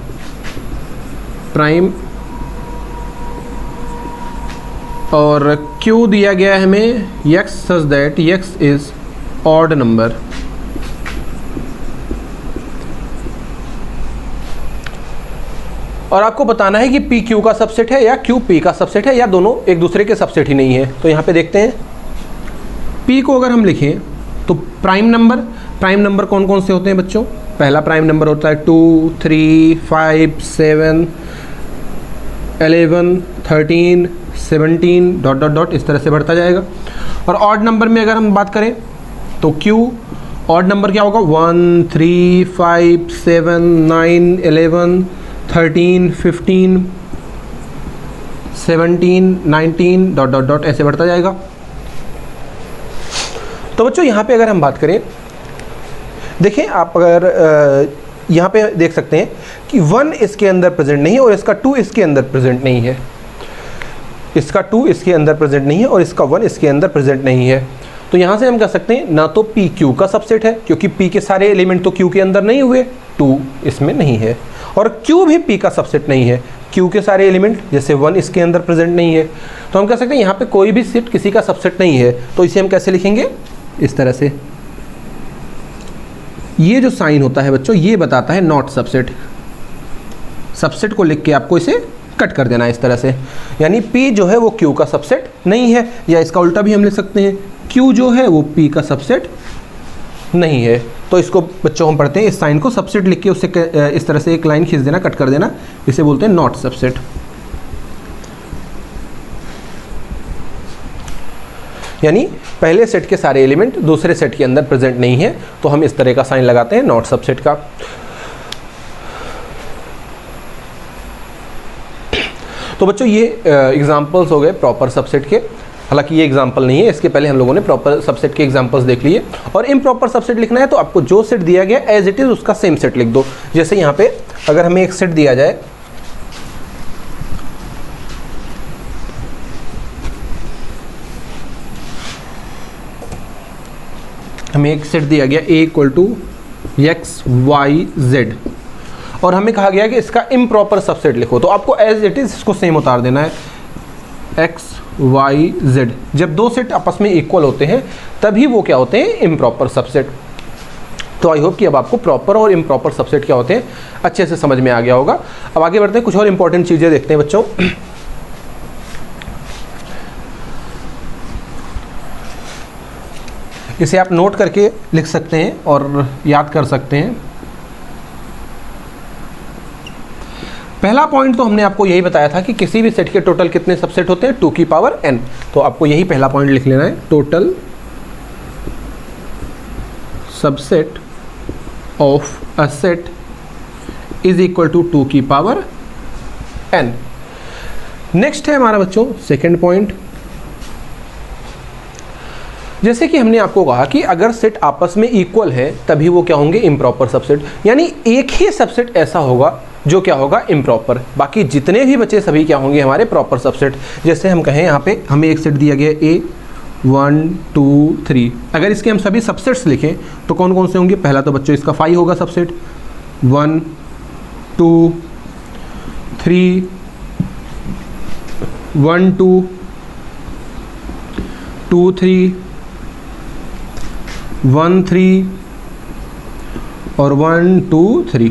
prime, और Q दिया गया है हमें x such that x is odd number. और आपको बताना है कि P Q का सबसेट है या Q P का सबसेट है, या दोनों एक दूसरे के सबसेट ही नहीं है। तो यहाँ पे देखते हैं, P को अगर हम लिखें तो प्राइम नंबर कौन कौन से होते हैं बच्चों, पहला प्राइम नंबर होता है 2, 3, 5, 7, 11, 13, 17 डॉट डॉट डॉट, इस तरह से बढ़ता जाएगा। और ऑड नंबर में अगर हम बात करें तो Q ऑड नंबर क्या होगा, 1, 3, 5, 7, 9, 11, 13, 15, 17, 19 डॉट डॉट डॉट, ऐसे बढ़ता जाएगा। तो बच्चों यहाँ पे अगर हम बात करें, देखें आप अगर यहाँ पे देख सकते हैं कि 1 इसके अंदर प्रेजेंट नहीं है और इसका 2 इसके अंदर प्रेजेंट नहीं है, इसका 2 इसके अंदर प्रेजेंट नहीं है और इसका 1 इसके अंदर प्रेजेंट नहीं है। तो यहाँ से हम कह सकते हैं ना तो P Q का सबसेट है, क्योंकि P के सारे एलिमेंट तो Q के अंदर नहीं हुए, 2 इसमें नहीं है, और Q भी P का सबसेट नहीं है, Q के सारे एलिमेंट जैसे 1 इसके अंदर प्रेजेंट नहीं है। तो हम कह सकते हैं यहाँ पे कोई भी सेट किसी का सबसेट नहीं है। तो इसे हम कैसे लिखेंगे, इस तरह से, ये जो साइन होता है बच्चों ये बताता है नॉट सबसेट। सबसेट को लिख के आपको इसे कट कर देना है इस तरह से, यानी P जो है वो Q का सबसेट नहीं है, या इसका उल्टा भी हम लिख सकते हैं, Q जो है वो P का सबसेट नहीं है। तो इसको बच्चों हम पढ़ते हैं, इस साइन को सबसेट लिख के उससे इस तरह से एक लाइन खींच देना, कट कर देना, इसे बोलते हैं नॉट सबसेट। यानी पहले सेट के सारे एलिमेंट दूसरे सेट के अंदर प्रेजेंट नहीं है, तो हम इस तरह का साइन लगाते हैं नॉट सबसेट का। तो बच्चों ये एग्जांपल्स हो गए प्रॉपर सबसेट के। हालांकि ये एग्जांपल नहीं है, इसके पहले हम लोगों ने प्रॉपर सबसेट के एग्जांपल्स देख लिए। और इम्प्रॉपर सबसेट लिखना है तो आपको जो सेट दिया गया एज इट इज उसका सेम सेट लिख दो। जैसे यहाँ पे अगर हमें एक सेट दिया जाए, हमें एक सेट दिया गया A = x, y, z, और हमें कहा गया कि इसका इम्प्रॉपर सबसेट लिखो, तो आपको एज इट इज़ इसको सेम उतार देना है, एक्स वाई जेड। जब दो सेट आपस में इक्वल होते हैं तभी वो क्या होते हैं, इम्प्रॉपर सबसेट। तो आई होप कि अब आपको प्रॉपर और इम्प्रॉपर सबसेट क्या होते हैं अच्छे से समझ में आ गया होगा। अब आगे बढ़ते हैं, कुछ और इंपॉर्टेंट चीज़ें देखते हैं बच्चों। इसे आप नोट करके लिख सकते हैं और याद कर सकते हैं। पहला पॉइंट तो हमने आपको यही बताया था कि किसी भी सेट के टोटल कितने सबसेट होते हैं, 2 की पावर n। तो आपको यही पहला पॉइंट लिख लेना है, total subset of a set is equal to 2 की पावर n। नेक्स्ट है हमारा बच्चों सेकंड पॉइंट। जैसे कि हमने आपको कहा कि अगर सेट आपस में इक्वल है तभी वो क्या होंगे, इम्प्रॉपर सबसेट। यानी एक ही सबसेट ऐसा होगा जो क्या होगा, इम्प्रॉपर। बाकी जितने भी बचे सभी क्या होंगे, हमारे प्रॉपर सबसेट। जैसे हम कहें यहाँ पे हमें एक सेट दिया गया ए 1 2 3, अगर इसके हम सभी सबसेट्स लिखें तो कौन कौन से होंगे। पहला तो बच्चों इसका 5 होगा सबसेट, 1 2 3 1 2 2 3 1 3 और 1 2 3।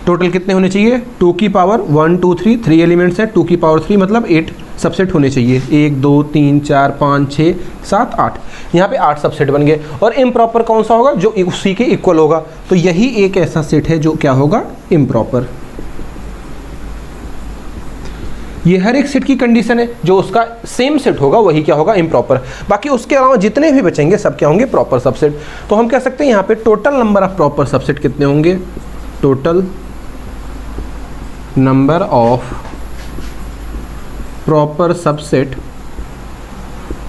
टोटल कितने होने चाहिए, 2 की पावर 1 2 3, 3 एलिमेंट्स हैं, 2 की पावर 3 मतलब 8 सबसेट होने चाहिए। 1 2 3 4 5 6 7 8, यहाँ पे 8 सबसेट बन गए। और इम्प्रॉपर कौन सा होगा, जो उसी के इक्वल होगा। तो यही एक ऐसा सेट है जो क्या होगा, इम्प्रॉपर। ये हर एक सेट की कंडीशन है, जो उसका सेम सेट होगा वही क्या होगा, इम्प्रॉपर। बाकी उसके अलावा जितने भी बचेंगे सब क्या होंगे, प्रॉपर सबसेट। तो हम कह सकते हैं यहाँ पे total number of proper subset कितने होंगे, total number of proper subset,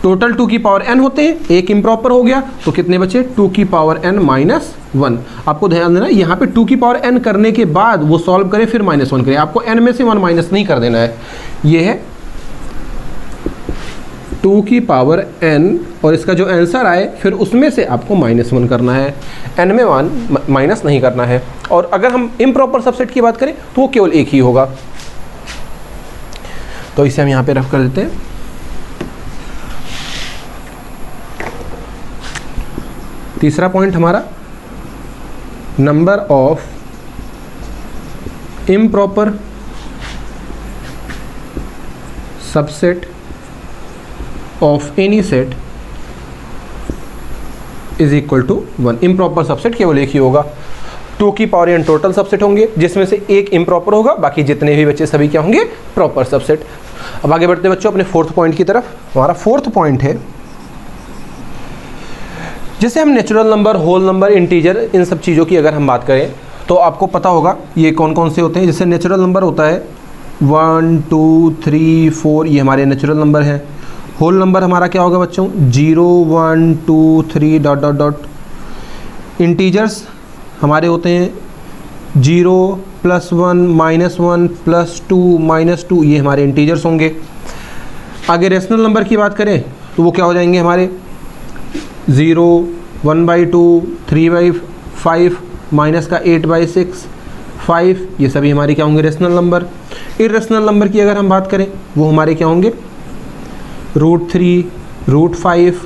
total 2 की पावर n होते हैं, एक इम्प्रॉपर हो गया तो कितने बचे, 2 की पावर n माइनस 1। आपको ध्यान देना यहाँ पे 2 की पावर n करने के बाद वो सॉल्व करें फिर -1 करें, आपको n में से 1 माइनस नहीं कर देना है। ये है 2 की पावर n और इसका जो आंसर आए फिर उसमें से आपको -1 करना है, n में 1 माइनस नहीं करना है। और अगर हम इम्प्रॉपर सबसेट की बात करें तो वो केवल एक ही होगा। तो इसे हम यहाँ पे रफ कर देते हैं। तीसरा पॉइंट हमारा number of improper subset of any set is equal to 1। Improper subset केवल एक ही होगा, 2 की पावर n टोटल सबसेट होंगे जिसमें से एक इम्प्रॉपर होगा, बाकी जितने भी बच्चे सभी क्या होंगे, प्रॉपर सबसेट। अब आगे बढ़ते बच्चों अपने फोर्थ पॉइंट की तरफ। हमारा फोर्थ पॉइंट है, जैसे हम natural number, whole number, integer, इन सब चीज़ों की अगर हम बात करें तो आपको पता होगा ये कौन कौन से होते हैं। जैसे नेचुरल नंबर होता है 1 2 3 4, ये हमारे नेचुरल नंबर हैं। होल नंबर हमारा क्या होगा बच्चों, 0 1 2 3 डॉट डॉट डॉट। इंटीजर्स हमारे होते हैं 0 +1 -1 +2 -2, ये हमारे इंटीजर्स होंगे। आगे रेशनल नंबर की बात करें तो वो क्या हो जाएंगे हमारे 0 1/2 3/5 माइनस का 8/6 5, ये सभी हमारे क्या होंगे, रेशनल नंबर। इर्रेशनल नंबर की अगर हम बात करें वो हमारे क्या होंगे, √3 √5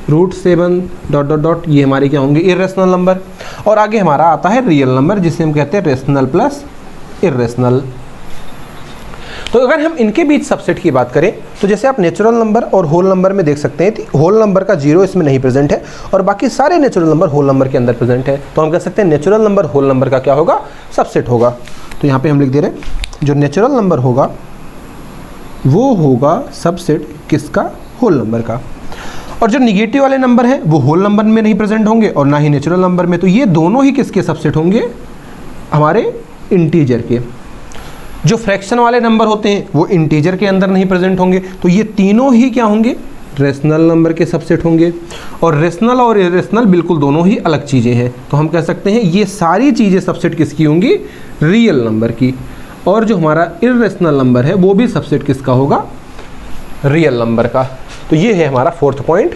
√7 डॉट डॉट डॉट, ये हमारे क्या होंगे, इर्रेशनल नंबर। और आगे हमारा आता है रियल नंबर जिसे हम कहते हैं रेशनल प्लस इर्रेशनल। तो अगर हम इनके बीच सबसेट की बात करें तो जैसे आप नेचुरल नंबर और होल नंबर में देख सकते हैं, होल नंबर का 0 इसमें नहीं प्रेजेंट है और बाकी सारे नेचुरल नंबर होल नंबर के अंदर प्रेजेंट है। तो हम कह सकते हैं नेचुरल नंबर होल नंबर का क्या होगा, सबसेट होगा। तो यहाँ पे हम लिख दे रहे हैं जो नेचुरल नंबर होगा वो होगा सबसेट किसका, होल नंबर का। और जो निगेटिव वाले नंबर हैं वो होल नंबर में नहीं प्रेजेंट होंगे और ना ही नेचुरल नंबर में। तो ये दोनों ही किसके सबसेट होंगे, हमारे इंटीजर के। जो फ्रैक्शन वाले नंबर होते हैं वो इंटीजर के अंदर नहीं प्रेजेंट होंगे। तो ये तीनों ही क्या होंगे, रेशनल नंबर के सबसेट होंगे। और रेशनल और इरेशनल बिल्कुल दोनों ही अलग चीज़ें हैं। तो हम कह सकते हैं ये सारी चीज़ें सबसेट किसकी होंगी, रियल नंबर की। और जो हमारा इरेशनल नंबर है वो भी सबसेट किसका होगा, रियल नंबर का। तो ये है हमारा fourth point.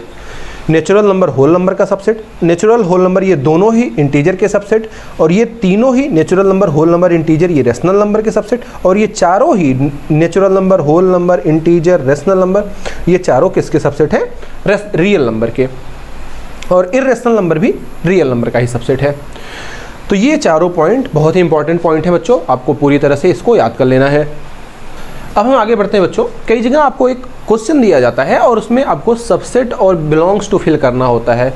Natural number whole number का सबसेट, नेचुरल होल नंबर ये दोनों ही इंटीजर के सबसेट, और ये तीनों ही natural number whole number integer ये रेशनल नंबर के सबसेट, और ये चारों ही natural number whole number integer rational number ये चारों किसके सबसेट हैं? रियल नंबर के। और इर्रेशनल नंबर भी रियल नंबर का ही सबसेट है। तो ये चारों पॉइंट बहुत ही इंपॉर्टेंट पॉइंट है बच्चों, आपको पूरी तरह से इसको याद कर लेना है। अब हम आगे बढ़ते हैं बच्चों। कई जगह आपको एक क्वेश्चन दिया जाता है और उसमें आपको सबसेट और बिलोंग्स टू फिल करना होता है।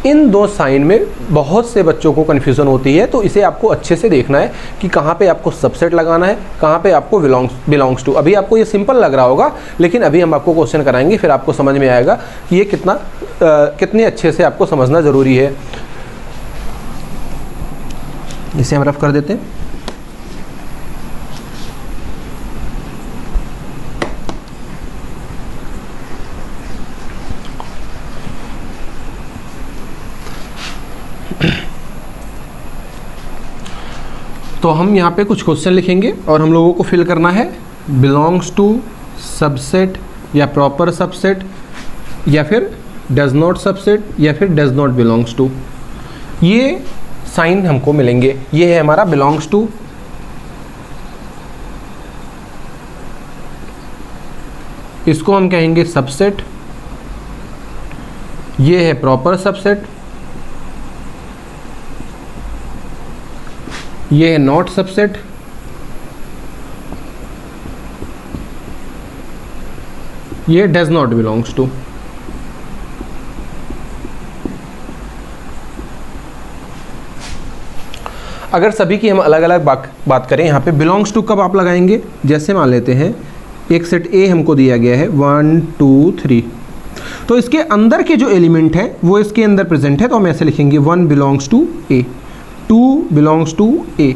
इन दो साइन में बहुत से बच्चों को कन्फ्यूज़न होती है, तो इसे आपको अच्छे से देखना है कि कहाँ पे आपको सबसेट लगाना है, कहाँ पे आपको बिलोंग्स टू। अभी आपको ये सिंपल लग रहा होगा, लेकिन अभी हम आपको क्वेश्चन कराएंगे, फिर आपको समझ में आएगा कि ये कितने अच्छे से आपको समझना ज़रूरी है। इसे हम रफ कर देते हैं। तो हम यहाँ पे कुछ क्वेश्चन लिखेंगे और हम लोगों को फिल करना है बिलोंग्स टू, सबसेट या प्रॉपर सबसेट, या फिर डज नॉट सबसेट, या फिर डज नॉट बिलोंग्स टू। ये साइन हमको मिलेंगे। ये है हमारा बिलोंग्स टू, इसको हम कहेंगे सबसेट। ये है प्रॉपर सबसेट, ये है नॉट सबसेट, ये डज नॉट बिलोंग्स टू। अगर सभी की हम अलग अलग बात करें, यहाँ पे बिलोंग्स टू कब आप लगाएंगे? जैसे मान लेते हैं एक सेट ए हमको दिया गया है 1 2 3, तो इसके अंदर के जो एलिमेंट है वो इसके अंदर प्रेजेंट है, तो हम ऐसे लिखेंगे 1 belongs to A, 2 belongs to A.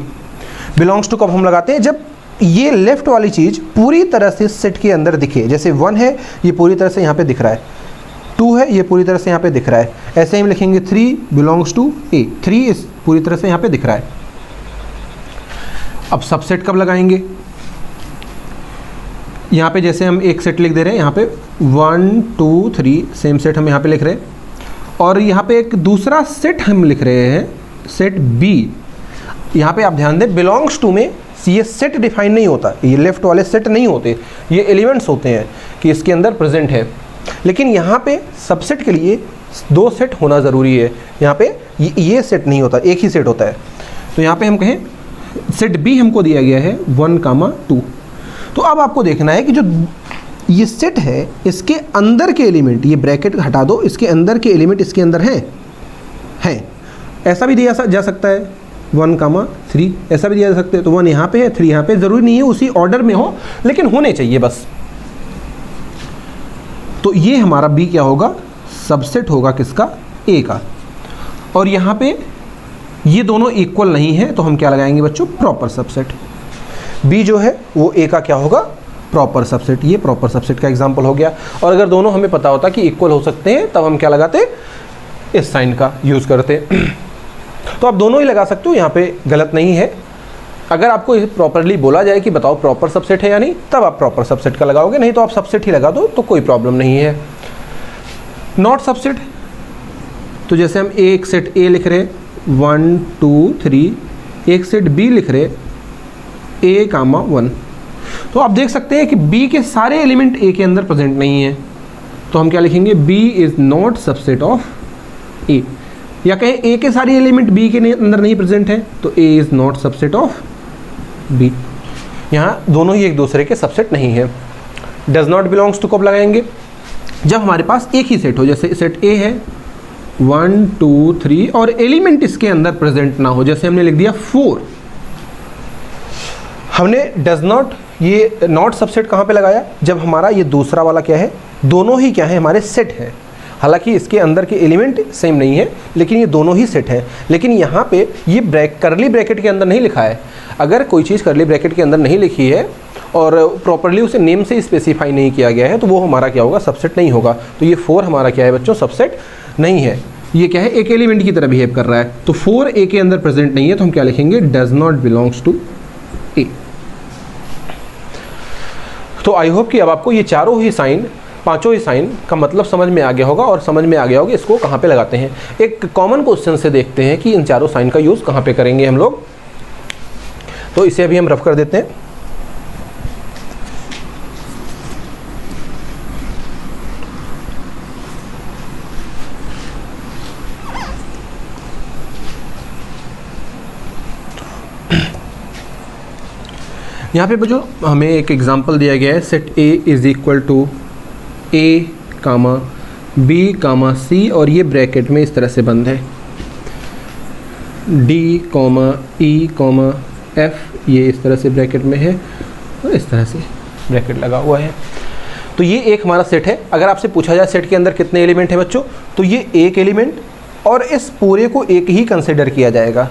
Belongs to कब हम लगाते हैं? जब ये लेफ्ट वाली चीज़ पूरी तरह से सेट के अंदर दिखे। जैसे 1 है, ये पूरी तरह से यहाँ पे दिख रहा है, 2 है, ये पूरी तरह से यहाँ पे दिख रहा है। ऐसे ही हम लिखेंगे 3 बिलोंग्स टू ए, 3 इस पूरी तरह से यहाँ पे दिख रहा है। अब सबसेट कब लगाएंगे? यहाँ पे जैसे हम एक सेट लिख दे रहे हैं, यहाँ पे 1 2 3 सेम सेट हम यहाँ पे लिख रहे हैं, और यहाँ पे एक दूसरा सेट हम लिख रहे हैं, सेट बी। यहाँ पे आप ध्यान दें, बिलोंग्स टू में ये सेट डिफाइन नहीं होता, ये लेफ्ट वाले सेट नहीं होते, ये एलिमेंट्स होते हैं कि इसके अंदर प्रेजेंट है। लेकिन यहाँ पे सबसेट के लिए 2 सेट होना ज़रूरी है। यहाँ पे ये सेट नहीं होता, एक ही सेट होता है। तो यहाँ पे हम कहें सेट बी हमको दिया गया है 1 2। तो अब आपको देखना है कि जो ये सेट है इसके अंदर के एलिमेंट, ये ब्रैकेट हटा दो, इसके अंदर के एलिमेंट इसके अंदर हैं। ऐसा भी दिया जा सकता है 1 3, ऐसा भी दिया जा सकता है। तो 1 यहाँ पे है, 3 यहाँ पे, ज़रूरी नहीं है उसी ऑर्डर में हो, लेकिन होने चाहिए बस। तो ये हमारा बी क्या होगा? सबसेट होगा किसका? ए का। और यहाँ पे ये दोनों इक्वल नहीं है, तो हम क्या लगाएंगे बच्चों? Proper subset. बी जो है वो ए का क्या होगा? Proper subset. ये प्रॉपर सबसेट का एग्जांपल हो गया। और अगर दोनों हमें पता होता कि इक्वल हो सकते हैं, तब हम क्या लगाते? इस साइन का यूज़ करते। तो आप दोनों ही लगा सकते हो, यहाँ पे गलत नहीं है। अगर आपको प्रॉपरली बोला जाए कि बताओ प्रॉपर सबसेट है या नहीं, तब आप प्रॉपर सबसेट का लगाओगे, नहीं तो आप सबसेट ही लगा दो, तो कोई प्रॉब्लम नहीं है। नॉट सबसेट, तो जैसे हम एक सेट ए लिख रहे 1 2 3, एक सेट बी लिख रहे A, 1, तो आप देख सकते हैं कि B के सारे एलिमेंट A के अंदर प्रेजेंट नहीं है। तो हम क्या लिखेंगे? B is not subset of A। या कहें A के सारे एलिमेंट B के अंदर नहीं प्रेजेंट है, तो A is not subset of B। यहाँ दोनों ही एक दूसरे के सबसेट नहीं है। डज नॉट बिलोंग्स टू कब लगाएंगे? जब हमारे पास एक ही सेट हो, जैसे सेट A है 1 2 3 और एलिमेंट इसके अंदर प्रेजेंट ना हो। जैसे हमने लिख दिया 4, हमने डज नॉट, ये नॉट सबसेट कहाँ पे लगाया? जब हमारा ये दूसरा वाला क्या है, दोनों ही क्या है? हमारे सेट है। हालांकि इसके अंदर के एलिमेंट सेम नहीं है, लेकिन ये दोनों ही सेट है। लेकिन यहाँ पे ये करली ब्रैकेट के अंदर नहीं लिखा है। अगर कोई चीज़ करली ब्रैकेट के अंदर नहीं लिखी है और प्रॉपरली उसे नेम से स्पेसिफाई नहीं किया गया है, तो वो हमारा क्या होगा? सबसेट नहीं होगा। तो ये 4 हमारा क्या है बच्चों? सबसेट नहीं है। ये क्या है? एक एलिमेंट की तरह बिहेव कर रहा है। तो 4 ए के अंदर प्रेजेंट नहीं है, तो हम क्या लिखेंगे? डज नॉट बिलोंग्स टू ए। तो आई होप कि अब आपको ये चारों ही साइन पांचों ही साइन का मतलब समझ में आ गया होगा और समझ में आ गया होगा इसको कहाँ पे लगाते हैं। एक कॉमन क्वेश्चन से देखते हैं कि इन चारों साइन का यूज़ कहाँ पे करेंगे हम लोग। तो इसे अभी हम रफ कर देते हैं। यहाँ पे बच्चों हमें एक एग्जांपल दिया गया है, set A is equal to A comma B comma C, और ये ब्रैकेट में इस तरह से बंद है, D comma E comma F, ये इस तरह से ब्रैकेट में है और इस तरह से ब्रैकेट लगा हुआ है। तो ये एक हमारा सेट है। अगर आपसे पूछा जाए सेट के अंदर कितने एलिमेंट हैं बच्चों, तो ये एक एलिमेंट, और इस पूरे को एक ही कंसिडर किया जाएगा।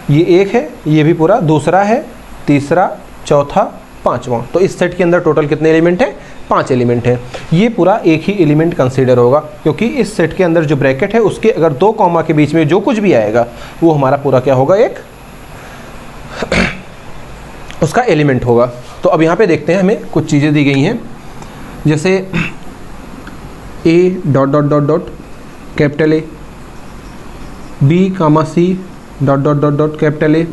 ये एक है, ये भी पूरा, दूसरा है, तीसरा, चौथा, पांचवा। तो इस सेट के अंदर टोटल कितने एलिमेंट हैं? 5 एलिमेंट हैं। ये पूरा एक ही एलिमेंट कंसीडर होगा, क्योंकि इस सेट के अंदर जो ब्रैकेट है उसके अगर 2 कॉमा के बीच में जो कुछ भी आएगा वो हमारा पूरा क्या होगा, एक उसका एलिमेंट होगा। तो अब यहाँ पे देखते हैं, हमें कुछ चीज़ें दी गई हैं, जैसे A dot dot dot dot capital A, B comma C dot dot dot dot capital A,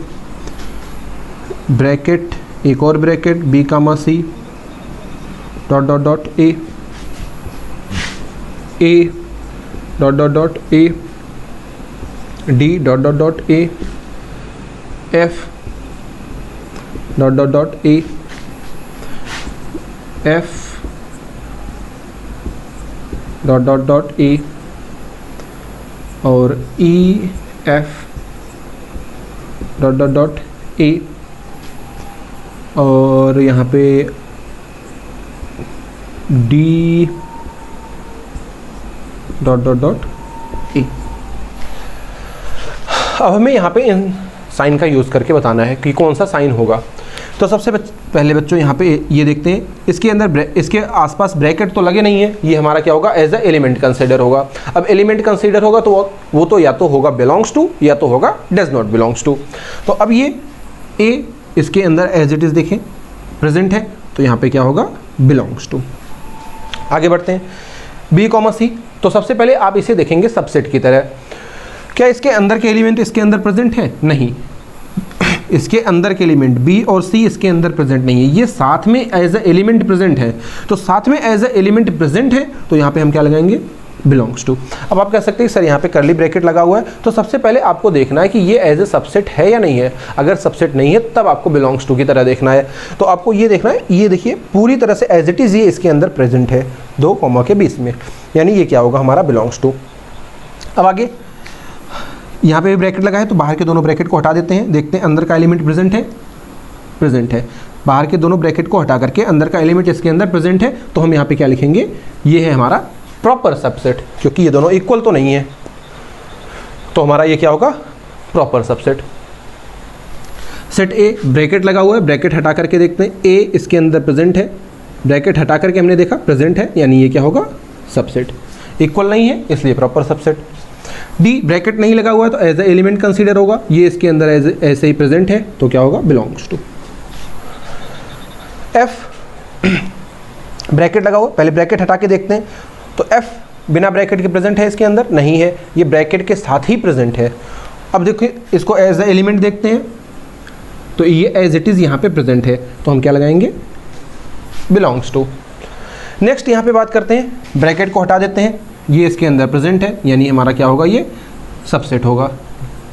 bracket, एक और bracket B comma C dot dot dot A dot dot dot A, D dot dot dot A, F dot dot dot A, F dot dot dot A, और E F dot dot dot A, और यहाँ पे D dot dot dot A. अब हमें यहाँ पे इन sign का use करके बताना है कि कौन सा साइन होगा। तो सबसे पहले बच्चों यहाँ पे ये देखते हैं, इसके अंदर इसके आसपास ब्रैकेट तो लगे नहीं है, ये हमारा क्या होगा, एज अ एलिमेंट कंसीडर होगा। अब एलिमेंट कंसीडर होगा तो वो तो या तो होगा बिलोंग्स टू या तो होगा डज नॉट बिलोंग्स टू। तो अब ये ए इसके अंदर एज इट इज़ देखें प्रेजेंट है, तो यहाँ पे क्या होगा, बिलोंग्स टू। आगे बढ़ते हैं, बी कॉमा सी। तो सबसे पहले आप इसे देखेंगे सबसेट की तरह। क्या इसके अंदर के एलिमेंट इसके अंदर प्रेजेंट है? नहीं, इसके अंदर के एलिमेंट बी और सी इसके अंदर प्रेजेंट नहीं है, ये साथ में एज अ एलिमेंट प्रेजेंट है। तो साथ में एज अ एलिमेंट प्रेजेंट है, तो यहाँ पे हम क्या लगाएंगे, बिलोंग्स टू। अब आप कह सकते हैं सर यहाँ पे करली ब्रैकेट लगा हुआ है, तो सबसे पहले आपको देखना है कि ये एज ए सबसेट है या नहीं है। अगर सबसेट नहीं है तब आपको बिलोंग्स टू की तरह देखना है। तो आपको ये देखना है, ये देखिए पूरी तरह से एज इट इज़ ये इसके अंदर प्रेजेंट है 2 कॉमा के बीच में, यानी ये क्या होगा, हमारा बिलोंग्स टू। अब आगे यहाँ पे भी ब्रैकेट लगा है, तो बाहर के दोनों ब्रैकेट को हटा देते हैं, देखते हैं अंदर का एलिमेंट प्रेजेंट है, प्रेजेंट है। बाहर के दोनों ब्रैकेट को हटा करके अंदर का एलिमेंट इसके अंदर प्रेजेंट है, तो हम यहाँ पे क्या लिखेंगे, ये है हमारा प्रॉपर सबसेट, क्योंकि ये दोनों इक्वल तो नहीं है, तो हमारा ये क्या होगा, proper subset. Set A bracket लगा हुआ है, ब्रैकेट हटा करके देखते हैं, ए इसके अंदर प्रेजेंट है, ब्रैकेट हटा करके हमने देखा प्रेजेंट है, यानी ये क्या होगा, सबसेट। इक्वल नहीं है इसलिए प्रॉपर सबसेट। डी ब्रैकेट नहीं लगा हुआ है, तो एज ए एलिमेंट कंसीडर होगा, ये इसके अंदर ऐसे ही प्रेजेंट है, तो क्या होगा, बिलोंग्स टू। एफ ब्रैकेट लगा हुआ, पहले ब्रैकेट हटा के देखते हैं, तो एफ बिना ब्रैकेट के प्रेजेंट है, इसके अंदर नहीं है, ये ब्रैकेट के साथ ही प्रेजेंट है। अब देखिए इसको एज ए एलिमेंट देखते हैं, तो ये एज इट इज़ यहाँ पे प्रेजेंट है, तो हम क्या लगाएंगे, बिलोंग्स टू। नेक्स्ट यहाँ पे बात करते हैं, ब्रैकेट को हटा देते हैं, ये इसके अंदर प्रेजेंट है, यानी हमारा क्या होगा, ये सबसेट होगा।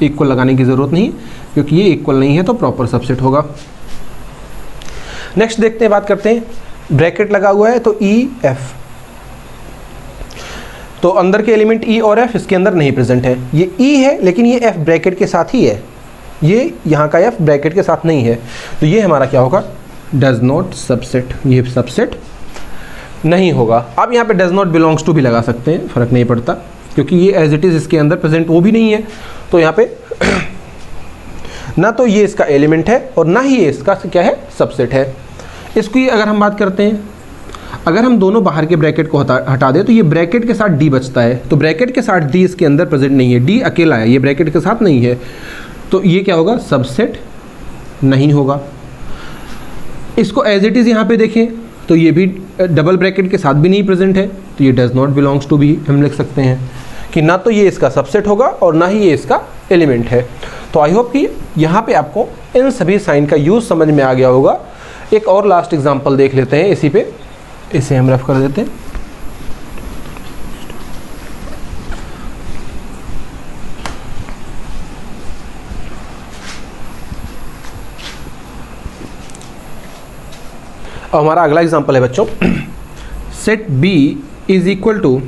इक्वल लगाने की ज़रूरत नहीं, क्योंकि ये इक्वल नहीं है, तो प्रॉपर सबसेट होगा। नेक्स्ट देखते हैं, बात करते हैं, ब्रैकेट लगा हुआ है, तो ई एफ, तो अंदर के एलिमेंट ई और एफ इसके अंदर नहीं प्रेजेंट है। ये ई है लेकिन ये एफ ब्रैकेट के साथ ही है, ये यहाँ का एफ ब्रैकेट के साथ नहीं है, तो ये हमारा क्या होगा, डज नॉट सबसेट, ये सबसेट नहीं होगा। आप यहाँ पे डज नॉट बिलोंग्स टू भी लगा सकते हैं, फ़र्क नहीं पड़ता, क्योंकि ये एज इट इज़ इसके अंदर प्रेजेंट वो भी नहीं है, तो यहाँ पे ना तो ये इसका एलिमेंट है और ना ही ये इसका क्या है, सबसेट है। इसकी अगर हम बात करते हैं, अगर हम दोनों बाहर के ब्रैकेट को हटा दें, तो ये ब्रैकेट के साथ डी बचता है, तो ब्रैकेट के साथ डी इसके अंदर प्रेजेंट नहीं है, डी अकेला है, ये ब्रैकेट के साथ नहीं है, तो ये क्या होगा, सबसेट नहीं होगा। इसको एज इट इज़ यहाँ पे देखें, तो ये भी डबल ब्रैकेट के साथ भी नहीं प्रेजेंट है तो ये डज नॉट बिलोंग्स टू भी हम लिख सकते हैं कि ना तो ये इसका सबसेट होगा और ना ही ये इसका एलिमेंट है। तो आई होप कि यहाँ पे आपको इन सभी साइन का यूज़ समझ में आ गया होगा। एक और लास्ट एग्जांपल देख लेते हैं इसी पे, इसे हम रफ कर देते हैं। और हमारा अगला एग्जांपल है बच्चों, set B is equal to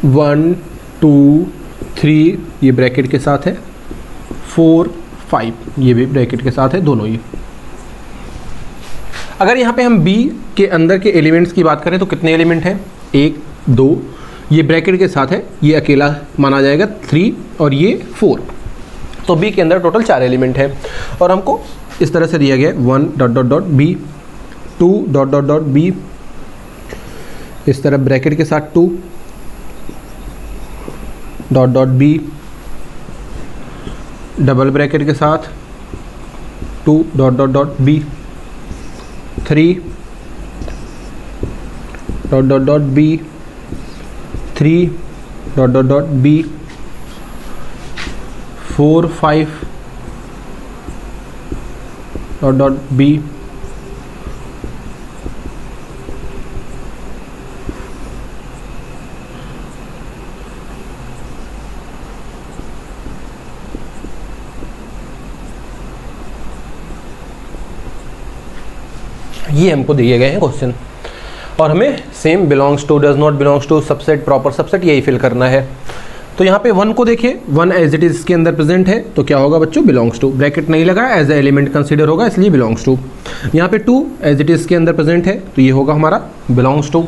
1 2 3, ये ब्रैकेट के साथ है, 4 5, ये भी ब्रैकेट के साथ है, दोनों ये। अगर यहाँ पे हम B के अंदर के एलिमेंट्स की बात करें तो कितने एलिमेंट हैं, 1 2, ये ब्रैकेट के साथ है, ये अकेला माना जाएगा 3 और ये 4। तो B के अंदर टोटल 4 एलिमेंट है और हमको इस तरह से दिया गया 1 dot dot dot B, 2 dot dot dot B, इस तरह ब्रैकेट के साथ 2 dot dot B, double bracket के साथ 2 dot dot dot B, 3 dot dot dot B, 3 dot dot dot B, 4 5 dot dot B, ये हमको दिए गए हैं क्वेश्चन और हमें same belongs to, does not belongs to, subset, proper subset यही फिल करना है। तो यहाँ पे 1 को देखिए, 1 एज इट इज इसके अंदर प्रेजेंट है तो क्या होगा बच्चों, बिलोंग्स टू, ब्रैकेट नहीं लगा, एज ए एलिमेंट कंसीडर होगा इसलिए बिलोंग्स टू। यहाँ पे 2 एज इट इज इसके अंदर प्रेजेंट है तो ये होगा हमारा बिलोंग्स टू।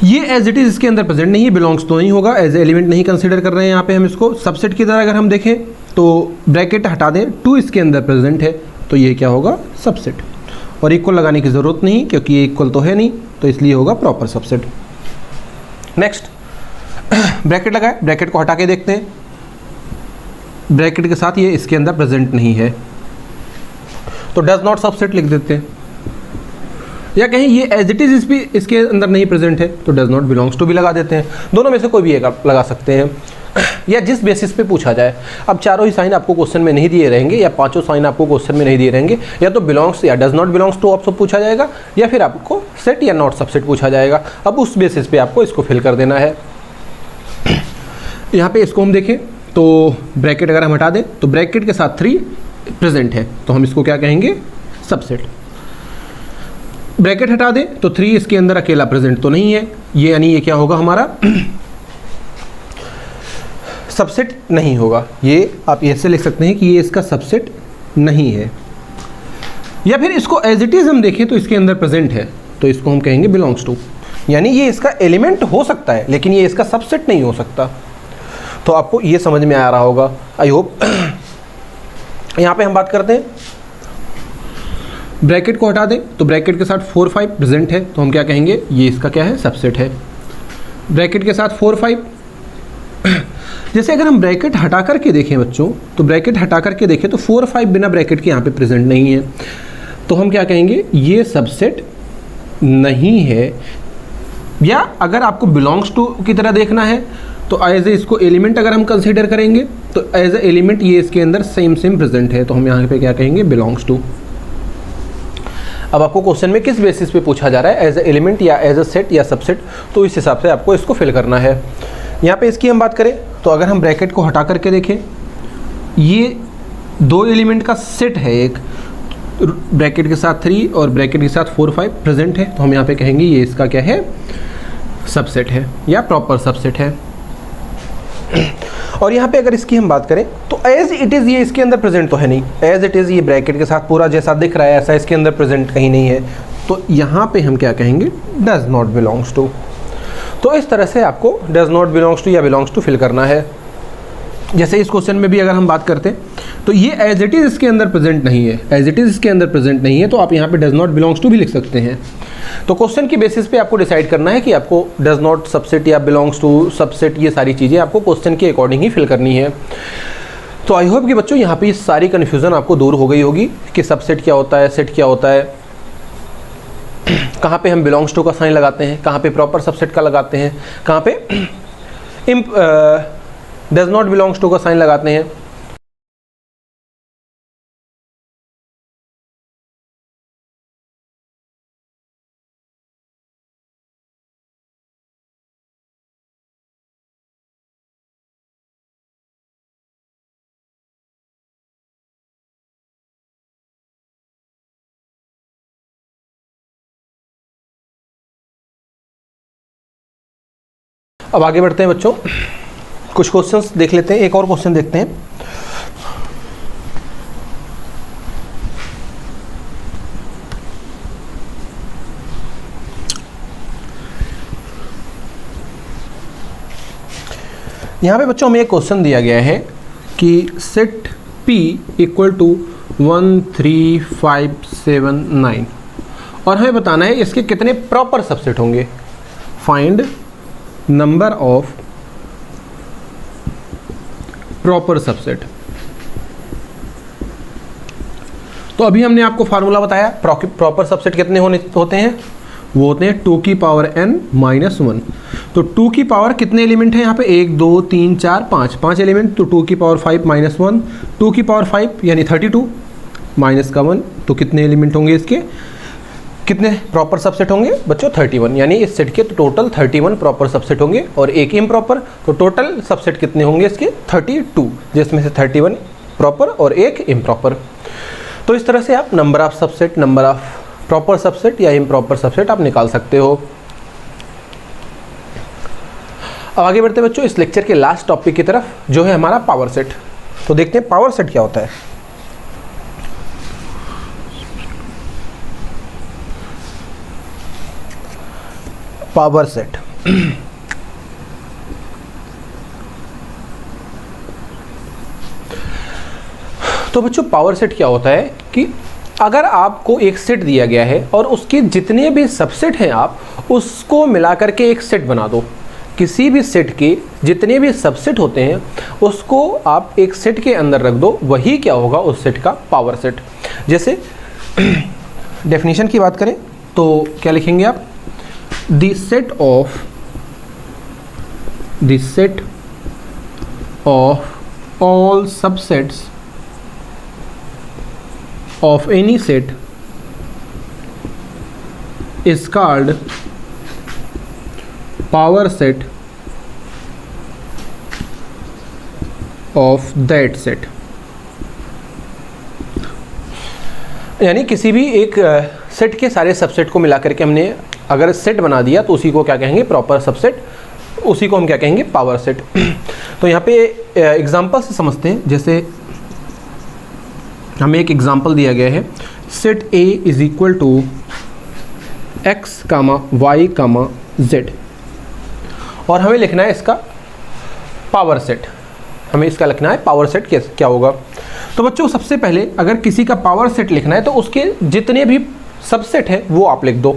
ये एज इट इज इसके अंदर प्रेजेंट नहीं है, बिलोंग्स तो नहीं होगा, एज ए एलिमेंट नहीं कंसीडर कर रहे हैं। यहाँ पे हम इसको सबसेट की तरह अगर हम देखें तो ब्रैकेट हटा दें, 2 इसके अंदर प्रेजेंट है तो ये क्या होगा, सबसेट। और इक्वल लगाने की ज़रूरत नहीं क्योंकि ये इक्वल तो है नहीं तो इसलिए होगा प्रॉपर सबसेट। नेक्स्ट ब्रैकेट लगाए, ब्रैकेट को हटा के देखते हैं, ब्रैकेट के साथ ये इसके अंदर प्रेजेंट नहीं है तो डज नॉट सबसेट लिख देते हैं, या कहीं ये एज इट इज भी इसके अंदर नहीं प्रेजेंट है तो डज नॉट बिलोंग्स टू भी लगा देते हैं। दोनों में से कोई भी एक आप लगा सकते हैं या जिस बेसिस पे पूछा जाए। अब चारों ही साइन आपको क्वेश्चन में नहीं दिए रहेंगे या पांचों साइन आपको क्वेश्चन में नहीं दिए रहेंगे, या तो बिलोंग्स या डज नॉट बिलोंग्स टू आपसे पूछा जाएगा या फिर आपको सेट या नॉट सबसेट पूछा जाएगा। अब उस बेसिस पे आपको इसको फिल कर देना है। यहाँ पे इसको हम देखें तो ब्रैकेट अगर हम हटा दें तो ब्रैकेट के साथ 3 प्रेजेंट है तो हम इसको क्या कहेंगे, सबसेट। ब्रैकेट हटा दें तो 3 इसके अंदर अकेला प्रेजेंट तो नहीं है, ये यानी ये क्या होगा हमारा सबसेट नहीं होगा। ये आप ऐसे लिख सकते हैं कि ये इसका सबसेट नहीं है। या फिर इसको एज इट इज हम देखें तो इसके अंदर प्रेजेंट है तो इसको हम कहेंगे बिलोंग्स टू, यानी ये इसका एलिमेंट हो सकता है लेकिन ये इसका सबसेट नहीं हो सकता। तो आपको ये समझ में आ रहा होगा, आई होप। यहाँ पे हम बात करते हैं, ब्रैकेट को हटा दें तो ब्रैकेट के साथ 4 5 प्रेजेंट है तो हम क्या कहेंगे, ये इसका क्या है, सबसेट है। ब्रैकेट के साथ 4 5, जैसे अगर हम ब्रैकेट हटा करके देखें बच्चों तो ब्रैकेट हटा करके देखें तो 4 5 बिना ब्रैकेट के यहाँ पे प्रेजेंट नहीं है तो हम क्या कहेंगे, ये सबसेट नहीं है। या अगर आपको बिलोंग्स टू की तरह देखना है तो एज ए इसको एलिमेंट अगर हम कंसीडर करेंगे तो एज ए एलिमेंट ये इसके अंदर सेम प्रेजेंट है तो हम यहाँ पे क्या कहेंगे, बिलोंग्स टू। अब आपको क्वेश्चन में किस बेसिस पे पूछा जा रहा है, एज ए एलिमेंट या एज ए सेट या सबसेट, तो इस हिसाब से आपको इसको फिल करना है। यहाँ पे इसकी हम बात करें तो अगर हम ब्रैकेट को हटा करके देखें, ये 2 एलिमेंट का सेट है, एक ब्रैकेट के साथ 3 और ब्रैकेट के साथ 4 5 प्रेजेंट है तो हम यहाँ पे कहेंगे ये इसका क्या है, सबसेट है या प्रॉपर सबसेट है। और यहाँ पे अगर इसकी हम बात करें तो एज इट इज़ ये इसके अंदर प्रेजेंट तो है नहीं, एज इट इज़ ये ब्रैकेट के साथ पूरा जैसा दिख रहा है ऐसा इसके अंदर प्रेजेंट कहीं नहीं है तो यहाँ पे हम क्या कहेंगे, डज नॉट बिलोंग्स टू। तो इस तरह से आपको डज नॉट बिलोंग्स टू या बिलोंग्स टू फिल करना है। जैसे इस क्वेश्चन में भी अगर हम बात करते हैं तो ये एज इट इज़ इसके अंदर प्रेजेंट नहीं है, एज इट इज़ इसके अंदर प्रेजेंट नहीं है तो आप यहाँ पे डज नॉट बिलोंग्स टू भी लिख सकते हैं। तो क्वेश्चन की बेसिस पे आपको डिसाइड करना है कि आपको डज नॉट सबसेट या बिलोंग्स टू सबसेट, ये सारी चीज़ें आपको क्वेश्चन के अकॉर्डिंग ही फिल करनी है। तो आई होप कि बच्चों यहाँ पे सारी कन्फ्यूज़न आपको दूर हो गई होगी कि सबसेट क्या होता है, सेट क्या होता है, कहाँ पे हम बिलोंग्स टू का साइन लगाते हैं, कहाँ पे प्रॉपर सबसेट का लगाते हैं, कहाँ पे डज नॉट बिलोंग्स टू का साइन लगाते हैं। अब आगे बढ़ते हैं बच्चों, कुछ क्वेश्चंस देख लेते हैं। एक और क्वेश्चन देखते हैं। यहाँ पे बच्चों हमें एक क्वेश्चन दिया गया है कि सेट P इक्वल टू 1 3 5 7 9 और हमें बताना है इसके कितने प्रॉपर सबसेट होंगे। Find number of proper subset. तो अभी हमने आपको फार्मूला बताया, प्रॉपर सबसेट कितने होते हैं, वो होते हैं 2 की पावर n माइनस 1। तो 2 की पावर कितने एलिमेंट हैं यहाँ पे, 1 2 3 4 5 एलिमेंट। तो 2 की पावर 5 माइनस 1, 2 की पावर 5 यानी 32 माइनस का 1, तो कितने एलिमेंट होंगे इसके, कितने प्रॉपर सबसेट होंगे बच्चों, 31। यानी इस सेट के टोटल 31 प्रॉपर सबसेट होंगे और एक इम्प्रॉपर। तो टोटल सबसेट कितने होंगे इसके, 32, जिसमें से 31 प्रॉपर और एक इम्प्रॉपर। तो इस तरह से आप number of subset, number of proper subset या इम्प्रॉपर सबसेट आप निकाल सकते हो। अब आगे बढ़ते हैं बच्चों इस लेक्चर के लास्ट टॉपिक की तरफ, जो है हमारा पावर सेट। तो देखते हैं पावर सेट क्या होता है। पावर सेट तो बच्चों पावर सेट क्या होता है कि अगर आपको एक सेट दिया गया है और उसके जितने भी सबसेट हैं आप उसको मिलाकर के एक सेट बना दो। किसी भी सेट के जितने भी सबसेट होते हैं उसको आप एक सेट के अंदर रख दो, वही क्या होगा उस सेट का पावर सेट। जैसे डेफिनेशन की बात करें तो क्या लिखेंगे आप, the set of all subsets of any set is called power set of that set। यानी किसी भी एक सेट के सारे सबसेट को मिला करके हमने अगर सेट बना दिया तो उसी को क्या कहेंगे, प्रॉपर सबसेट, उसी को हम क्या कहेंगे, पावर सेट। तो यहाँ पे एग्जांपल से समझते हैं। जैसे हमें एक एग्जांपल दिया गया है, set A is equal to x, y, z और हमें लिखना है इसका पावर सेट। हमें इसका लिखना है पावर सेट क्या होगा। तो बच्चों सबसे पहले अगर किसी का पावर सेट लिखना है तो उसके जितने भी सबसेट है वो आप लिख दो।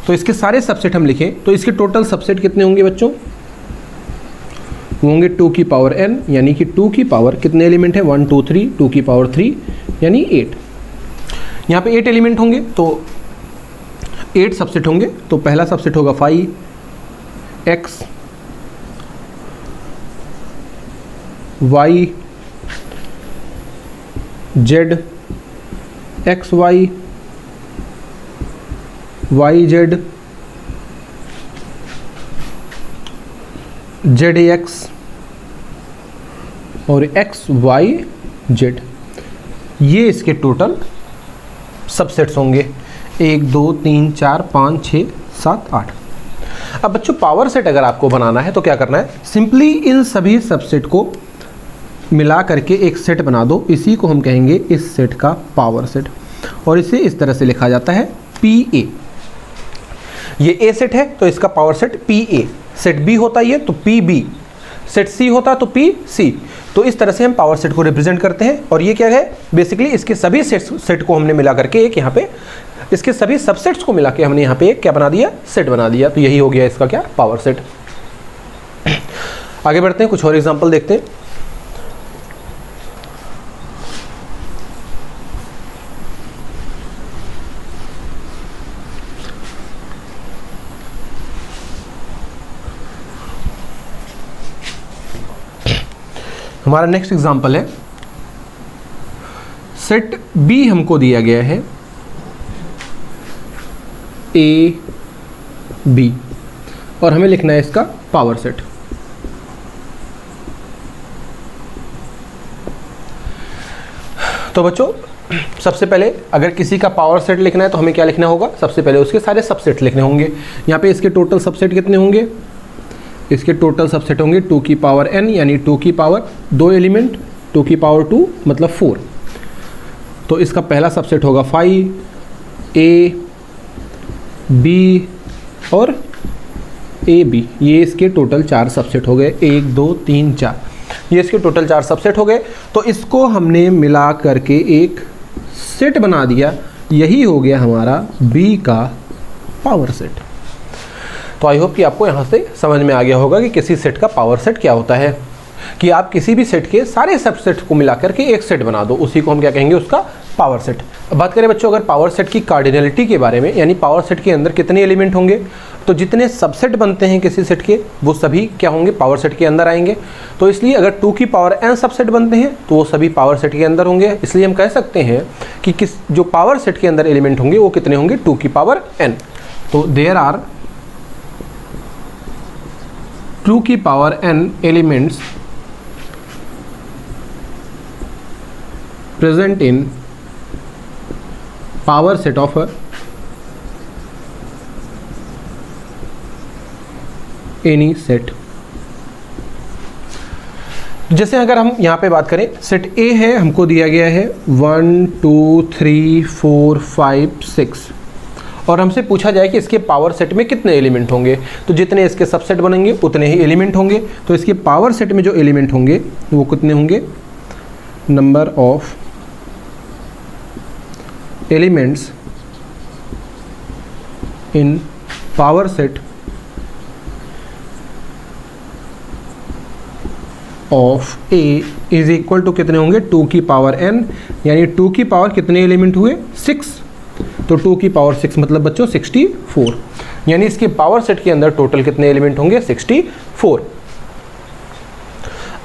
तो इसके सारे सबसेट हम लिखें तो इसके टोटल सबसेट कितने होंगे बच्चों, होंगे 2 की पावर n, यानी कि 2 की पावर कितने एलिमेंट है, 1 2 3, 2 की पावर 3 यानी 8। यहाँ पे 8 एलिमेंट होंगे तो 8 सबसेट होंगे। तो पहला सबसेट होगा 5 x y z x y y z z x और x y z, ये इसके टोटल सबसेट्स होंगे। 1 2 3 4 5 6 7 8। अब बच्चों पावर सेट अगर आपको बनाना है तो क्या करना है, सिंपली इन सभी सबसेट को मिला करके एक सेट बना दो। इसी को हम कहेंगे इस सेट का पावर सेट और इसे इस तरह से लिखा जाता है PA। ये A सेट है तो इसका power set PA, set B होता है ये तो PB, सेट C होता तो PC। तो इस तरह से हम पावर सेट को रिप्रेजेंट करते हैं। और ये क्या है, बेसिकली इसके सभी सेट को हमने मिला करके एक यहाँ पे, इसके सभी सबसेट्स को मिला के हमने यहाँ पे एक क्या बना दिया, सेट बना दिया। तो यही हो गया इसका क्या, पावर सेट। आगे बढ़ते हैं, कुछ और एग्जांपल देखते हैं। हमारा नेक्स्ट एग्जांपल है, सेट बी हमको दिया गया है ए बी और हमें लिखना है इसका पावर सेट। तो बच्चों सबसे पहले अगर किसी का पावर सेट लिखना है तो हमें क्या लिखना होगा, सबसे पहले उसके सारे सबसेट लिखने होंगे। यहाँ पे इसके टोटल सबसेट कितने होंगे, इसके टोटल सबसेट होंगे 2 की पावर n यानी 2 की पावर 2 एलिमेंट, 2 की पावर 2 मतलब 4। तो इसका पहला सबसेट होगा 5 a b और ए बी, ये इसके टोटल 4 सबसेट हो गए, 1 2 3 4, ये इसके टोटल 4 सबसेट हो गए। तो इसको हमने मिला करके एक सेट बना दिया, यही हो गया हमारा बी का पावर सेट। तो आई होप कि आपको यहाँ से समझ में आ गया होगा कि किसी सेट का पावर सेट क्या होता है, कि आप किसी भी सेट के सारे सबसेट को मिला करके एक सेट बना दो, उसी को हम क्या कहेंगे, उसका पावर सेट। अब बात करें बच्चों अगर पावर सेट की कार्डिनलिटी के बारे में, यानी पावर सेट के अंदर कितने एलिमेंट होंगे, तो जितने सबसेट बनते हैं किसी सेट के वो सभी क्या होंगे, पावर सेट के अंदर आएंगे। तो इसलिए अगर 2 की पावर n सबसेट बनते हैं तो वो सभी पावर सेट के अंदर होंगे। इसलिए हम कह सकते हैं कि किस जो पावर सेट के अंदर एलिमेंट होंगे वो कितने होंगे, 2 की पावर n। तो देयर आर 2 की power n elements present in power set of any set। जैसे अगर हम यहाँ पे बात करें, सेट A है, हमको दिया गया है 1 2 3 4 5 6 और हमसे पूछा जाए कि इसके पावर सेट में कितने एलिमेंट होंगे, तो जितने इसके सबसेट बनेंगे उतने ही एलिमेंट होंगे। तो इसके पावर सेट में जो एलिमेंट होंगे वो कितने होंगे, number of elements in power set of A is equal to कितने होंगे, 2 की पावर n, यानी 2 की पावर कितने एलिमेंट हुए, 6। तो 2 की पावर 6 मतलब बच्चों 64, यानी इसके पावर सेट के अंदर टोटल कितने एलिमेंट होंगे, 64।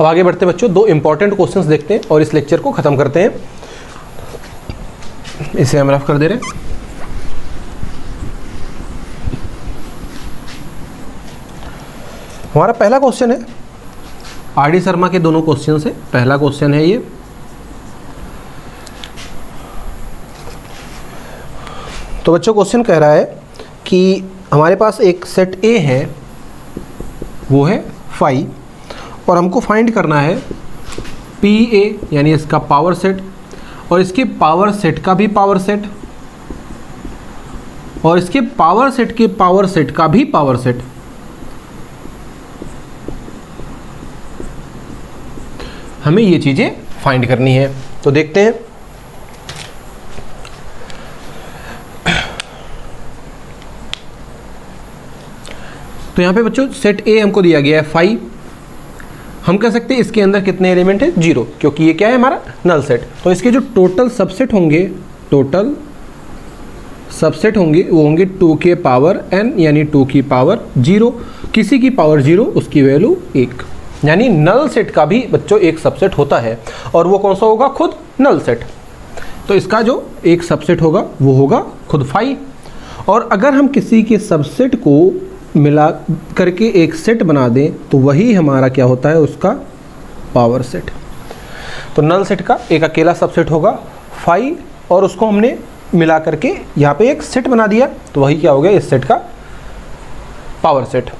अब आगे बढ़ते बच्चों, 2 इंपॉर्टेंट क्वेश्चंस देखते हैं और इस लेक्चर को खत्म करते हैं। इसे हम रफ कर दे रहे हैं। हमारा पहला क्वेश्चन है, आर.डी. शर्मा के दोनों क्वेश्चन से पहला क्वेश्चन है ये। तो बच्चों क्वेश्चन कह रहा है कि हमारे पास एक सेट ए है, वो है 5 और हमको फाइंड करना है पी ए यानी इसका पावर सेट और इसके पावर सेट का भी पावर सेट और इसके पावर सेट के पावर सेट का भी पावर सेट। हमें ये चीजें फाइंड करनी है, तो देखते हैं। तो यहां पे बच्चों सेट ए हमको दिया गया है 5, हम कह सकते हैं इसके अंदर कितने एलिमेंट है, 0, क्योंकि ये क्या है हमारा नल सेट। तो इसके जो टोटल सबसेट होंगे, टोटल सबसेट होंगे वो होंगे 2 के पावर n यानी 2 की पावर 0, किसी की पावर 0 उसकी वैल्यू 1, यानी नल सेट का भी बच्चों एक सबसेट होता है और वो कौन सा होगा, खुद नल सेट। तो इसका जो एक सबसेट होगा वो होगा खुद 5। और अगर हम किसी के सबसेट को मिला करके एक सेट बना दें तो वही हमारा क्या होता है, उसका पावर सेट। तो नल सेट का एक अकेला सबसेट होगा 5 और उसको हमने मिला करके यहाँ पे एक सेट बना दिया तो वही क्या हो गया, इस सेट का पावर सेट।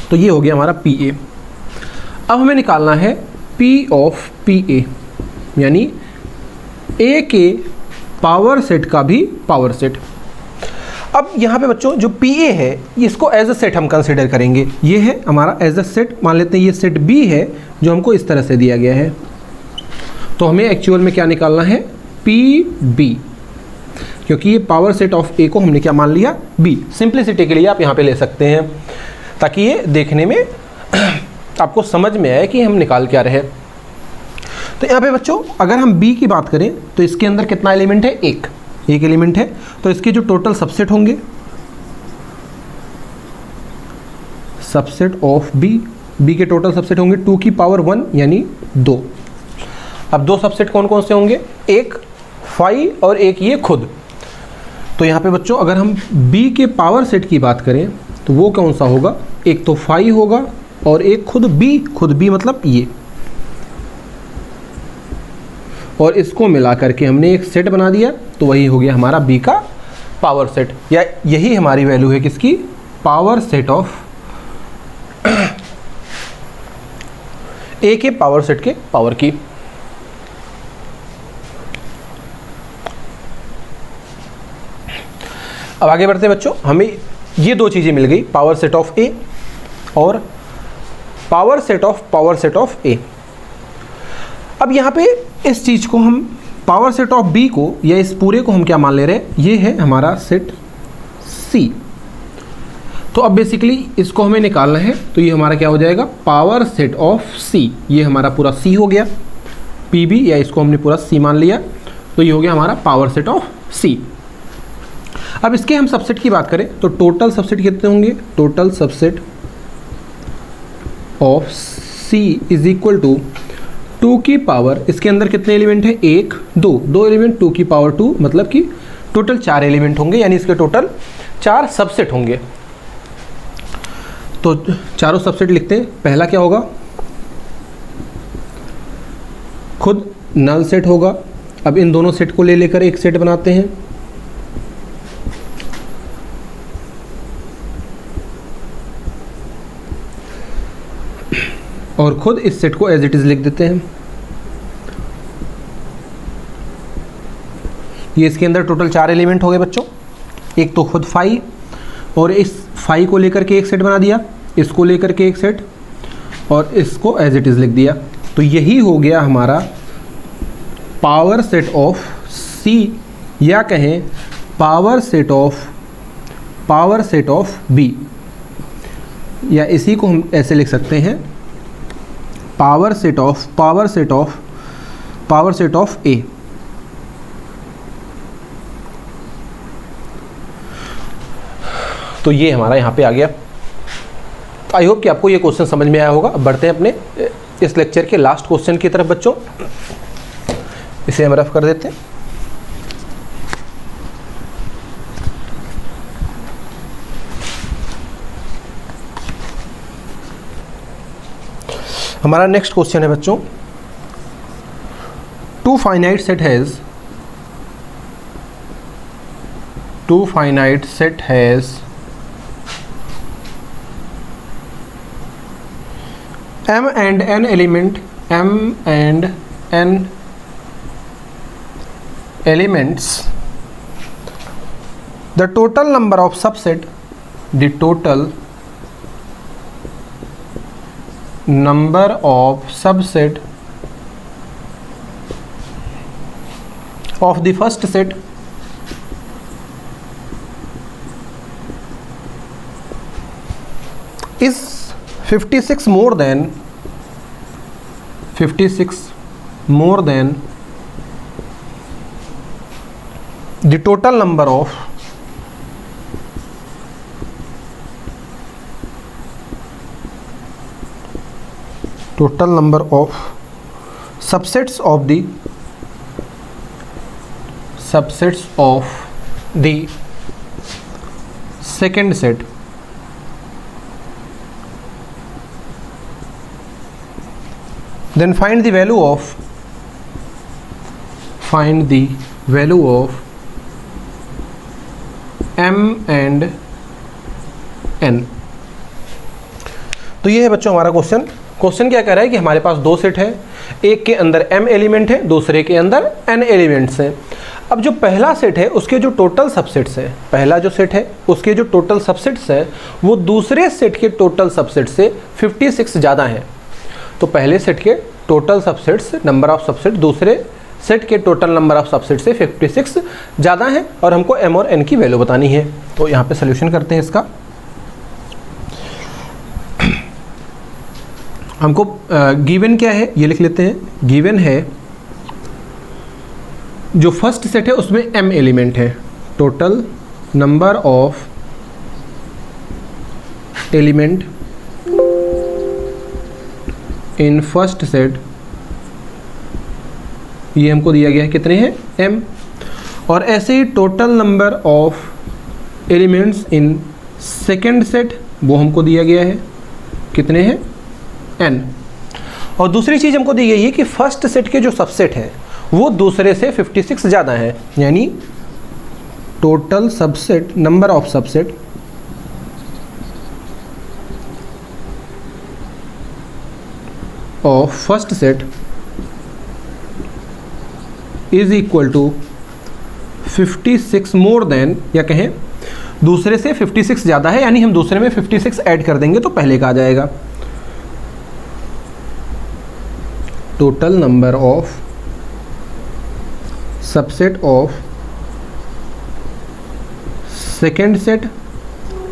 तो ये हो गया हमारा पी ए। अब हमें निकालना है पी ऑफ पी ए, यानी ए के पावर सेट का भी पावर सेट। अब यहाँ पे बच्चों जो पी ए है इसको एज अ सेट हम कंसिडर करेंगे, ये है हमारा एज अ सेट, मान लेते हैं ये सेट बी है जो हमको इस तरह से दिया गया है। तो हमें एक्चुअल में क्या निकालना है, पी बी, क्योंकि ये पावर सेट ऑफ ए को हमने क्या मान लिया, बी। सिंप्लिसिटी के लिए आप यहाँ पे ले सकते हैं ताकि ये देखने में आपको समझ में आए कि हम निकाल क्या रहे। तो यहाँ पे बच्चों अगर हम बी की बात करें तो इसके अंदर कितना एलिमेंट है, एक एलिमेंट है। तो इसके जो टोटल सबसेट होंगे, सबसेट ऑफ बी, बी के टोटल सबसेट होंगे 2 की पावर 1 यानी 2। अब 2 सबसेट कौन कौन से होंगे, एक फाई और एक ये खुद। तो यहाँ पे बच्चों अगर हम b के पावर सेट की बात करें तो वो कौन सा होगा, एक तो फाई होगा और एक खुद b मतलब ये, और इसको मिला करके हमने एक सेट बना दिया तो वही हो गया हमारा b का पावर सेट, या यही हमारी वैल्यू है किसकी, पावर सेट ऑफ a के पावर सेट के पावर की। अब आगे बढ़ते हैं बच्चों, हमें ये 2 चीज़ें मिल गई, पावर सेट ऑफ a और पावर सेट ऑफ a। अब यहाँ पे इस चीज़ को हम पावर सेट ऑफ b को या इस पूरे को हम क्या मान ले रहे हैं, ये है हमारा सेट c। तो अब बेसिकली इसको हमें निकालना है, तो ये हमारा क्या हो जाएगा, पावर सेट ऑफ c। ये हमारा पूरा c हो गया, pb या इसको हमने पूरा c मान लिया, तो ये हो गया हमारा पावर सेट ऑफ c। अब इसके हम सबसेट की बात करें तो टोटल सबसेट कितने होंगे, total subset of c is equal to 2 की पावर, इसके अंदर कितने एलिमेंट हैं, 1 2 एलिमेंट, 2 की पावर 2 मतलब कि टोटल 4 एलिमेंट होंगे, यानी इसके टोटल 4 सबसेट होंगे। तो चारों सबसेट लिखते हैं। पहला क्या होगा, खुद नल सेट होगा। अब इन दोनों सेट को ले लेकर एक सेट बनाते हैं, और खुद इस सेट को एज इट इज़ लिख देते हैं। ये इसके अंदर टोटल 4 एलिमेंट हो गए बच्चों, एक तो खुद फाई, और इस फाई को लेकर के एक सेट बना दिया, इसको लेकर के एक सेट, और इसको एज इट इज़ लिख दिया। तो यही हो गया हमारा पावर सेट ऑफ सी, या कहें पावर सेट ऑफ बी, या इसी को हम ऐसे लिख सकते हैं, पावर सेट ऑफ ए। तो ये हमारा यहाँ पे आ गया। तो आई होप कि आपको ये क्वेश्चन समझ में आया होगा। अब बढ़ते हैं अपने इस लेक्चर के लास्ट क्वेश्चन की तरफ बच्चों, इसे हम रफ कर देते हैं। हमारा नेक्स्ट क्वेश्चन है बच्चों, two finite set has m and n elements, the total number of subset of the first set is 56 more than the total number of subsets of the second set, then find the value of m and n। तो ये है बच्चों हमारा question क्या कह रहा है कि हमारे पास 2 सेट है, एक के अंदर m एलिमेंट है, दूसरे के अंदर n एलिमेंट्स हैं। अब जो पहला सेट है उसके जो टोटल सबसेट्स है, पहला जो सेट है उसके जो टोटल सबसेट्स है वो दूसरे सेट के टोटल सबसेट से 56 ज़्यादा हैं। तो पहले सेट के total subsets number of subset दूसरे सेट के टोटल नंबर ऑफ सबसेट से 56 ज़्यादा हैं, और हमको m और n की वैल्यू बतानी है। तो यहाँ पे सोल्यूशन करते हैं इसका। हमको गिवन क्या है ये लिख लेते हैं। गिवन है जो फर्स्ट सेट है उसमें m एलिमेंट है, total number of element in first set ये हमको दिया गया है कितने हैं, m। और ऐसे ही total number of elements in second set वो हमको दिया गया है कितने हैं, n। और दूसरी चीज़ हमको दी गई है कि फर्स्ट सेट के जो सबसेट हैं वो दूसरे से 56 ज़्यादा है, यानी total subset number of subset of first set is equal to 56 more than, या कहें दूसरे से 56 ज़्यादा है, यानी हम दूसरे में 56 ऐड कर देंगे तो पहले का आ जाएगा। Total number of subset of second set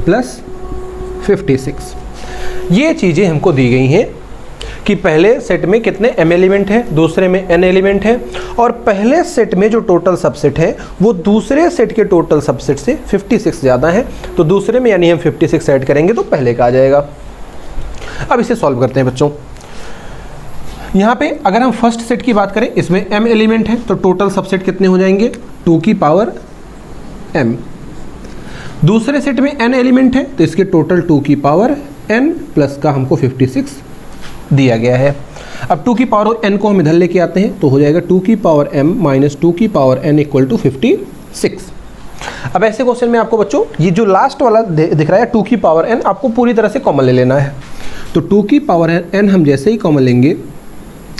plus 56। ये चीज़ें हमको दी गई हैं कि पहले सेट में कितने m एलिमेंट हैं, दूसरे में n एलिमेंट हैं, और पहले सेट में जो टोटल सबसेट है वो दूसरे सेट के टोटल सबसेट से 56 ज़्यादा है, तो दूसरे में यानी हम 56 ऐड करेंगे तो पहले का आ जाएगा। अब इसे सॉल्व करते हैं बच्चों। यहाँ पे अगर हम फर्स्ट सेट की बात करें, इसमें m एलिमेंट है तो टोटल सबसेट कितने हो जाएंगे, 2 की पावर m। दूसरे सेट में n एलिमेंट है तो इसके टोटल 2 की पावर n प्लस का हमको 56 दिया गया है। अब 2 की पावर n को हम इधर लेके आते हैं तो हो जाएगा 2 की पावर m माइनस 2 की पावर n इक्वल टू 56। अब ऐसे क्वेश्चन में आपको बच्चों ये जो लास्ट वाला दिख रहा है 2 की पावर n आपको पूरी तरह से कॉमन ले लेना है। तो 2 की पावर n हम जैसे ही कॉमन लेंगे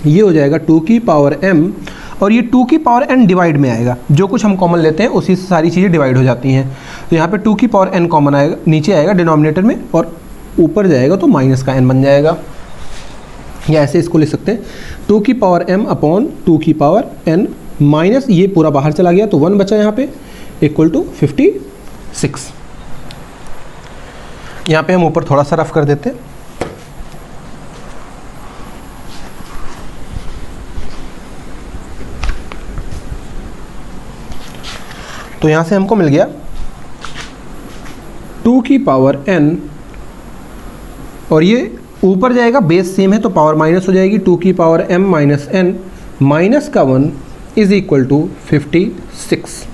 ये हो जाएगा 2 की पावर m, और ये 2 की पावर n डिवाइड में आएगा, जो कुछ हम कॉमन लेते हैं उसी से सारी चीज़ें डिवाइड हो जाती हैं। तो यहाँ पे 2 की पावर n कॉमन आएगा, नीचे आएगा डिनोमिनेटर में, और ऊपर जाएगा तो माइनस का n बन जाएगा, या ऐसे इसको लिख सकते हैं 2 की पावर m अपॉन 2 की पावर n माइनस ये पूरा बाहर चला गया तो 1 बचा यहाँ पे इक्वल टू 56। यहाँ पे हम ऊपर थोड़ा सा रफ कर देते हैं। तो यहाँ से हमको मिल गया 2 की पावर n, और ये ऊपर जाएगा, बेस सेम है तो पावर माइनस हो जाएगी, 2 की power m minus n minus का 1 इज इक्वल टू 56।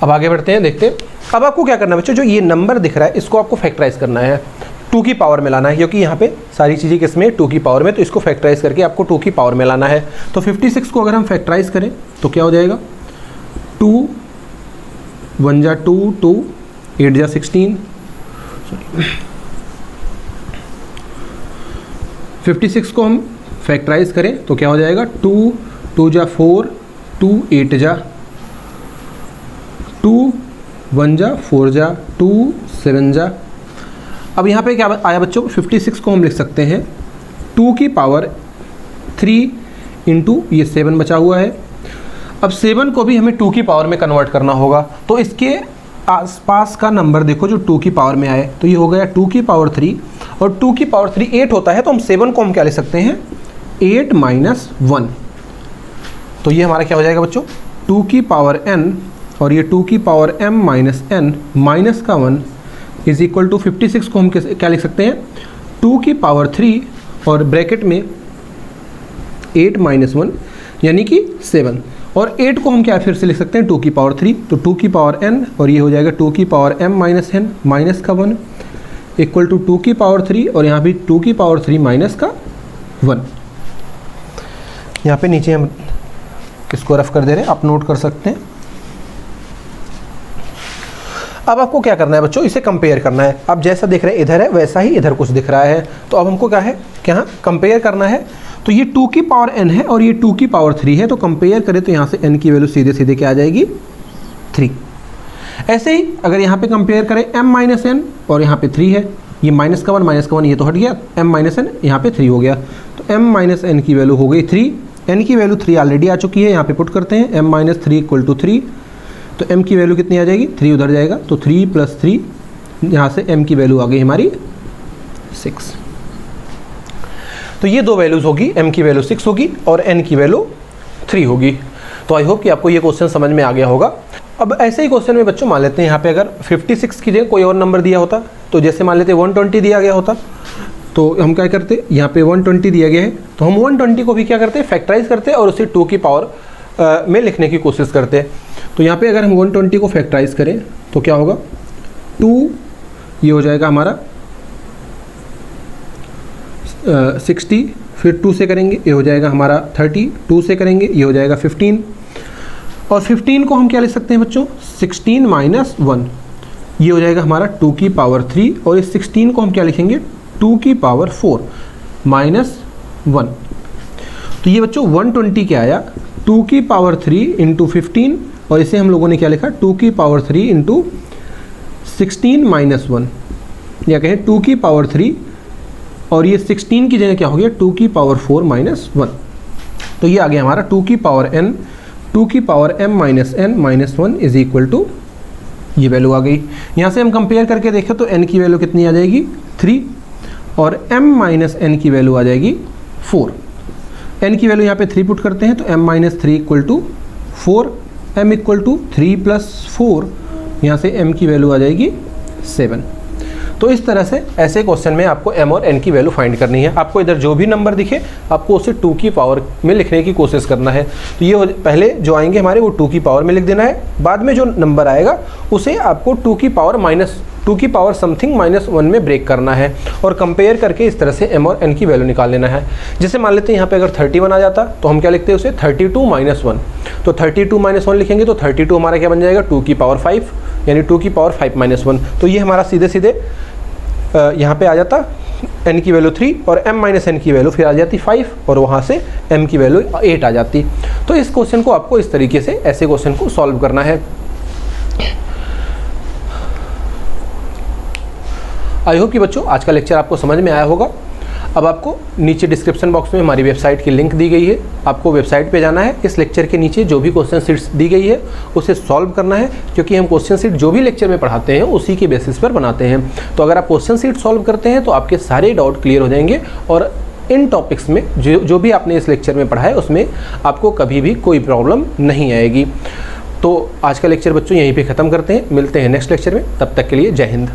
अब आगे बढ़ते हैं, देखते हैं। अब आपको क्या करना है बच्चों, जो ये नंबर दिख रहा है इसको आपको फैक्टराइज करना है, 2 की पावर में लाना है, क्योंकि यहाँ पे सारी चीज़ें किसमें 2 की पावर में, तो इसको फैक्टराइज करके आपको 2 की पावर में लाना है। तो 56 को अगर हम फैक्टराइज करें तो क्या हो जाएगा, 2 1 जा 2, 2 8 जा 16, 56 को हम फैक्टराइज करें तो क्या हो जाएगा, 2 2 जा 4, 2 8 जा 2 1 जा 4 जा 2 7 जा। अब यहाँ पे क्या आया बच्चों, 56 को हम लिख सकते हैं 2 की पावर 3 इंटू ये 7 बचा हुआ है। अब 7 को भी हमें 2 की पावर में कन्वर्ट करना होगा, तो इसके आसपास का नंबर देखो जो 2 की पावर में आए, तो ये हो गया 2 की पावर 3, और 2 की पावर 3 8 होता है, तो हम 7 को हम क्या ले सकते हैं, 8 माइनस 1। तो ये हमारा क्या हो जाएगा बच्चों, 2 की पावर n, और ये 2 की power m minus n minus का 1 इज इक्वल टू 56 को हम क्या लिख सकते हैं, 2 की पावर 3 और ब्रैकेट में 8 माइनस 1 यानी कि 7, और 8 को हम क्या फिर से लिख सकते हैं 2 की पावर 3, तो 2 की पावर n, और ये हो जाएगा 2 की power m minus n minus का 1 इक्वल टू 2 की पावर 3, और यहाँ भी 2 की पावर 3 माइनस का 1। यहाँ पे नीचे हम इसको रफ कर दे रहे हैं, आप नोट कर सकते हैं। अब आपको क्या करना है बच्चों, इसे कंपेयर करना है। अब जैसा दिख रहा है इधर है वैसा ही इधर कुछ दिख रहा है, तो अब हमको क्या है, क्या कंपेयर करना है। तो ये 2 की पावर n है और ये 2 की पावर 3 है, तो कंपेयर करें तो यहाँ से n की वैल्यू सीधे सीधे क्या आ जाएगी, 3। ऐसे ही अगर यहाँ पे कंपेयर करें m माइनस n, और यहाँ पे 3 है, ये माइनस का 1 ये तो हट गया, m माइनस n यहाँ पे 3 हो गया, तो m माइनस n की वैल्यू हो गई 3, n की वैल्यू 3 ऑलरेडी आ चुकी है, यहाँ पे पुट करते हैं m माइनस 3 इक्वल टू 3, तो m की वैल्यू कितनी आ जाएगी, 3 उधर जाएगा, तो 3 प्लस 3, यहाँ से m की वैल्यू आ गई हमारी 6। तो ये दो वैल्यूज़ होगी, m की वैल्यू 6 होगी और n की वैल्यू 3 होगी। तो आई होप कि आपको ये क्वेश्चन समझ में आ गया होगा। अब ऐसे ही क्वेश्चन में बच्चों मान लेते हैं यहाँ पे अगर 56 की जगह कोई और नंबर दिया होता, तो जैसे मान लेते 120 दिया गया होता, तो हम क्या करते हैं, यहाँ पे 120 दिया गया है तो हम 120 को भी क्या करते हैं, फैक्टराइज करते हैं और उसे 2 की पावर में लिखने की कोशिश करते हैं। तो यहाँ पे अगर हम 120 को फैक्टराइज करें तो क्या होगा, 2 ये हो जाएगा हमारा 60, फिर 2 से करेंगे ये हो जाएगा हमारा 30, 2 से करेंगे ये हो जाएगा 15, और 15 को हम क्या लिख सकते हैं बच्चों, 16 माइनस 1 ये हो जाएगा हमारा 2 की पावर 3, और इस 16 को हम क्या लिखेंगे, 2 की पावर 4 माइनस 1। तो ये बच्चों 120 क्या आया, 2 की पावर 3 इंटू 15, और इसे हम लोगों ने क्या लिखा, 2 की पावर 3 इंटू 16 माइनस 1, या कहें 2 की पावर 3, और ये 16 की जगह क्या हो गया, 2 की पावर 4 माइनस 1। तो ये आ गया हमारा 2 की पावर n, 2 की power m minus n minus 1 is equal to, ये वैल्यू आ गई। यहाँ से हम कंपेयर करके देखें तो n की वैल्यू कितनी आ जाएगी, 3, और m माइनस n की वैल्यू आ जाएगी 4। n की वैल्यू यहाँ पे 3 पुट करते हैं तो m minus 3 equal to 4, m equal to 3 plus 4, यहाँ से m की वैल्यू आ जाएगी 7। तो इस तरह से ऐसे क्वेश्चन में आपको m और n की वैल्यू फाइंड करनी है। आपको इधर जो भी नंबर दिखे आपको उसे 2 की पावर में लिखने की कोशिश करना है। तो ये पहले जो आएंगे हमारे वो 2 की पावर में लिख देना है, बाद में जो नंबर आएगा उसे आपको 2 की पावर माइनस 2 की पावर समथिंग माइनस 1 में ब्रेक करना है, और कंपेयर करके इस तरह से m और n की वैल्यू निकाल लेना है। जैसे मान लेते हैं यहाँ पे अगर 31 आ जाता तो हम क्या लिखते हैं उसे 32 माइनस 1, तो 32 माइनस 1 लिखेंगे तो 32 हमारा क्या बन जाएगा, 2 की पावर 5, यानी 2 की पावर 5 माइनस 1। तो ये हमारा सीधे सीधे यहाँ पे आ जाता n की वैल्यू 3 और m माइनस n की वैल्यू फिर आ जाती 5, और वहाँ से m की वैल्यू 8 आ जाती। तो इस क्वेश्चन को आपको इस तरीके से ऐसे क्वेश्चन को सॉल्व करना है। आई होप कि बच्चों आज का लेक्चर आपको समझ में आया होगा। अब आपको नीचे डिस्क्रिप्शन बॉक्स में हमारी वेबसाइट की लिंक दी गई है, आपको वेबसाइट पे जाना है, इस लेक्चर के नीचे जो भी क्वेश्चन सीट्स दी गई है उसे सॉल्व करना है, क्योंकि हम क्वेश्चन सीट जो भी लेक्चर में पढ़ाते हैं उसी के बेसिस पर बनाते हैं। तो अगर आप क्वेश्चन सीट सॉल्व करते हैं तो आपके सारे डाउट क्लियर हो जाएंगे, और इन टॉपिक्स में जो भी आपने इस लेक्चर में पढ़ा है उसमें आपको कभी भी कोई प्रॉब्लम नहीं आएगी। तो आज का लेक्चर बच्चों यहीं पर ख़त्म करते हैं, मिलते हैं नेक्स्ट लेक्चर में, तब तक के लिए जय हिंद।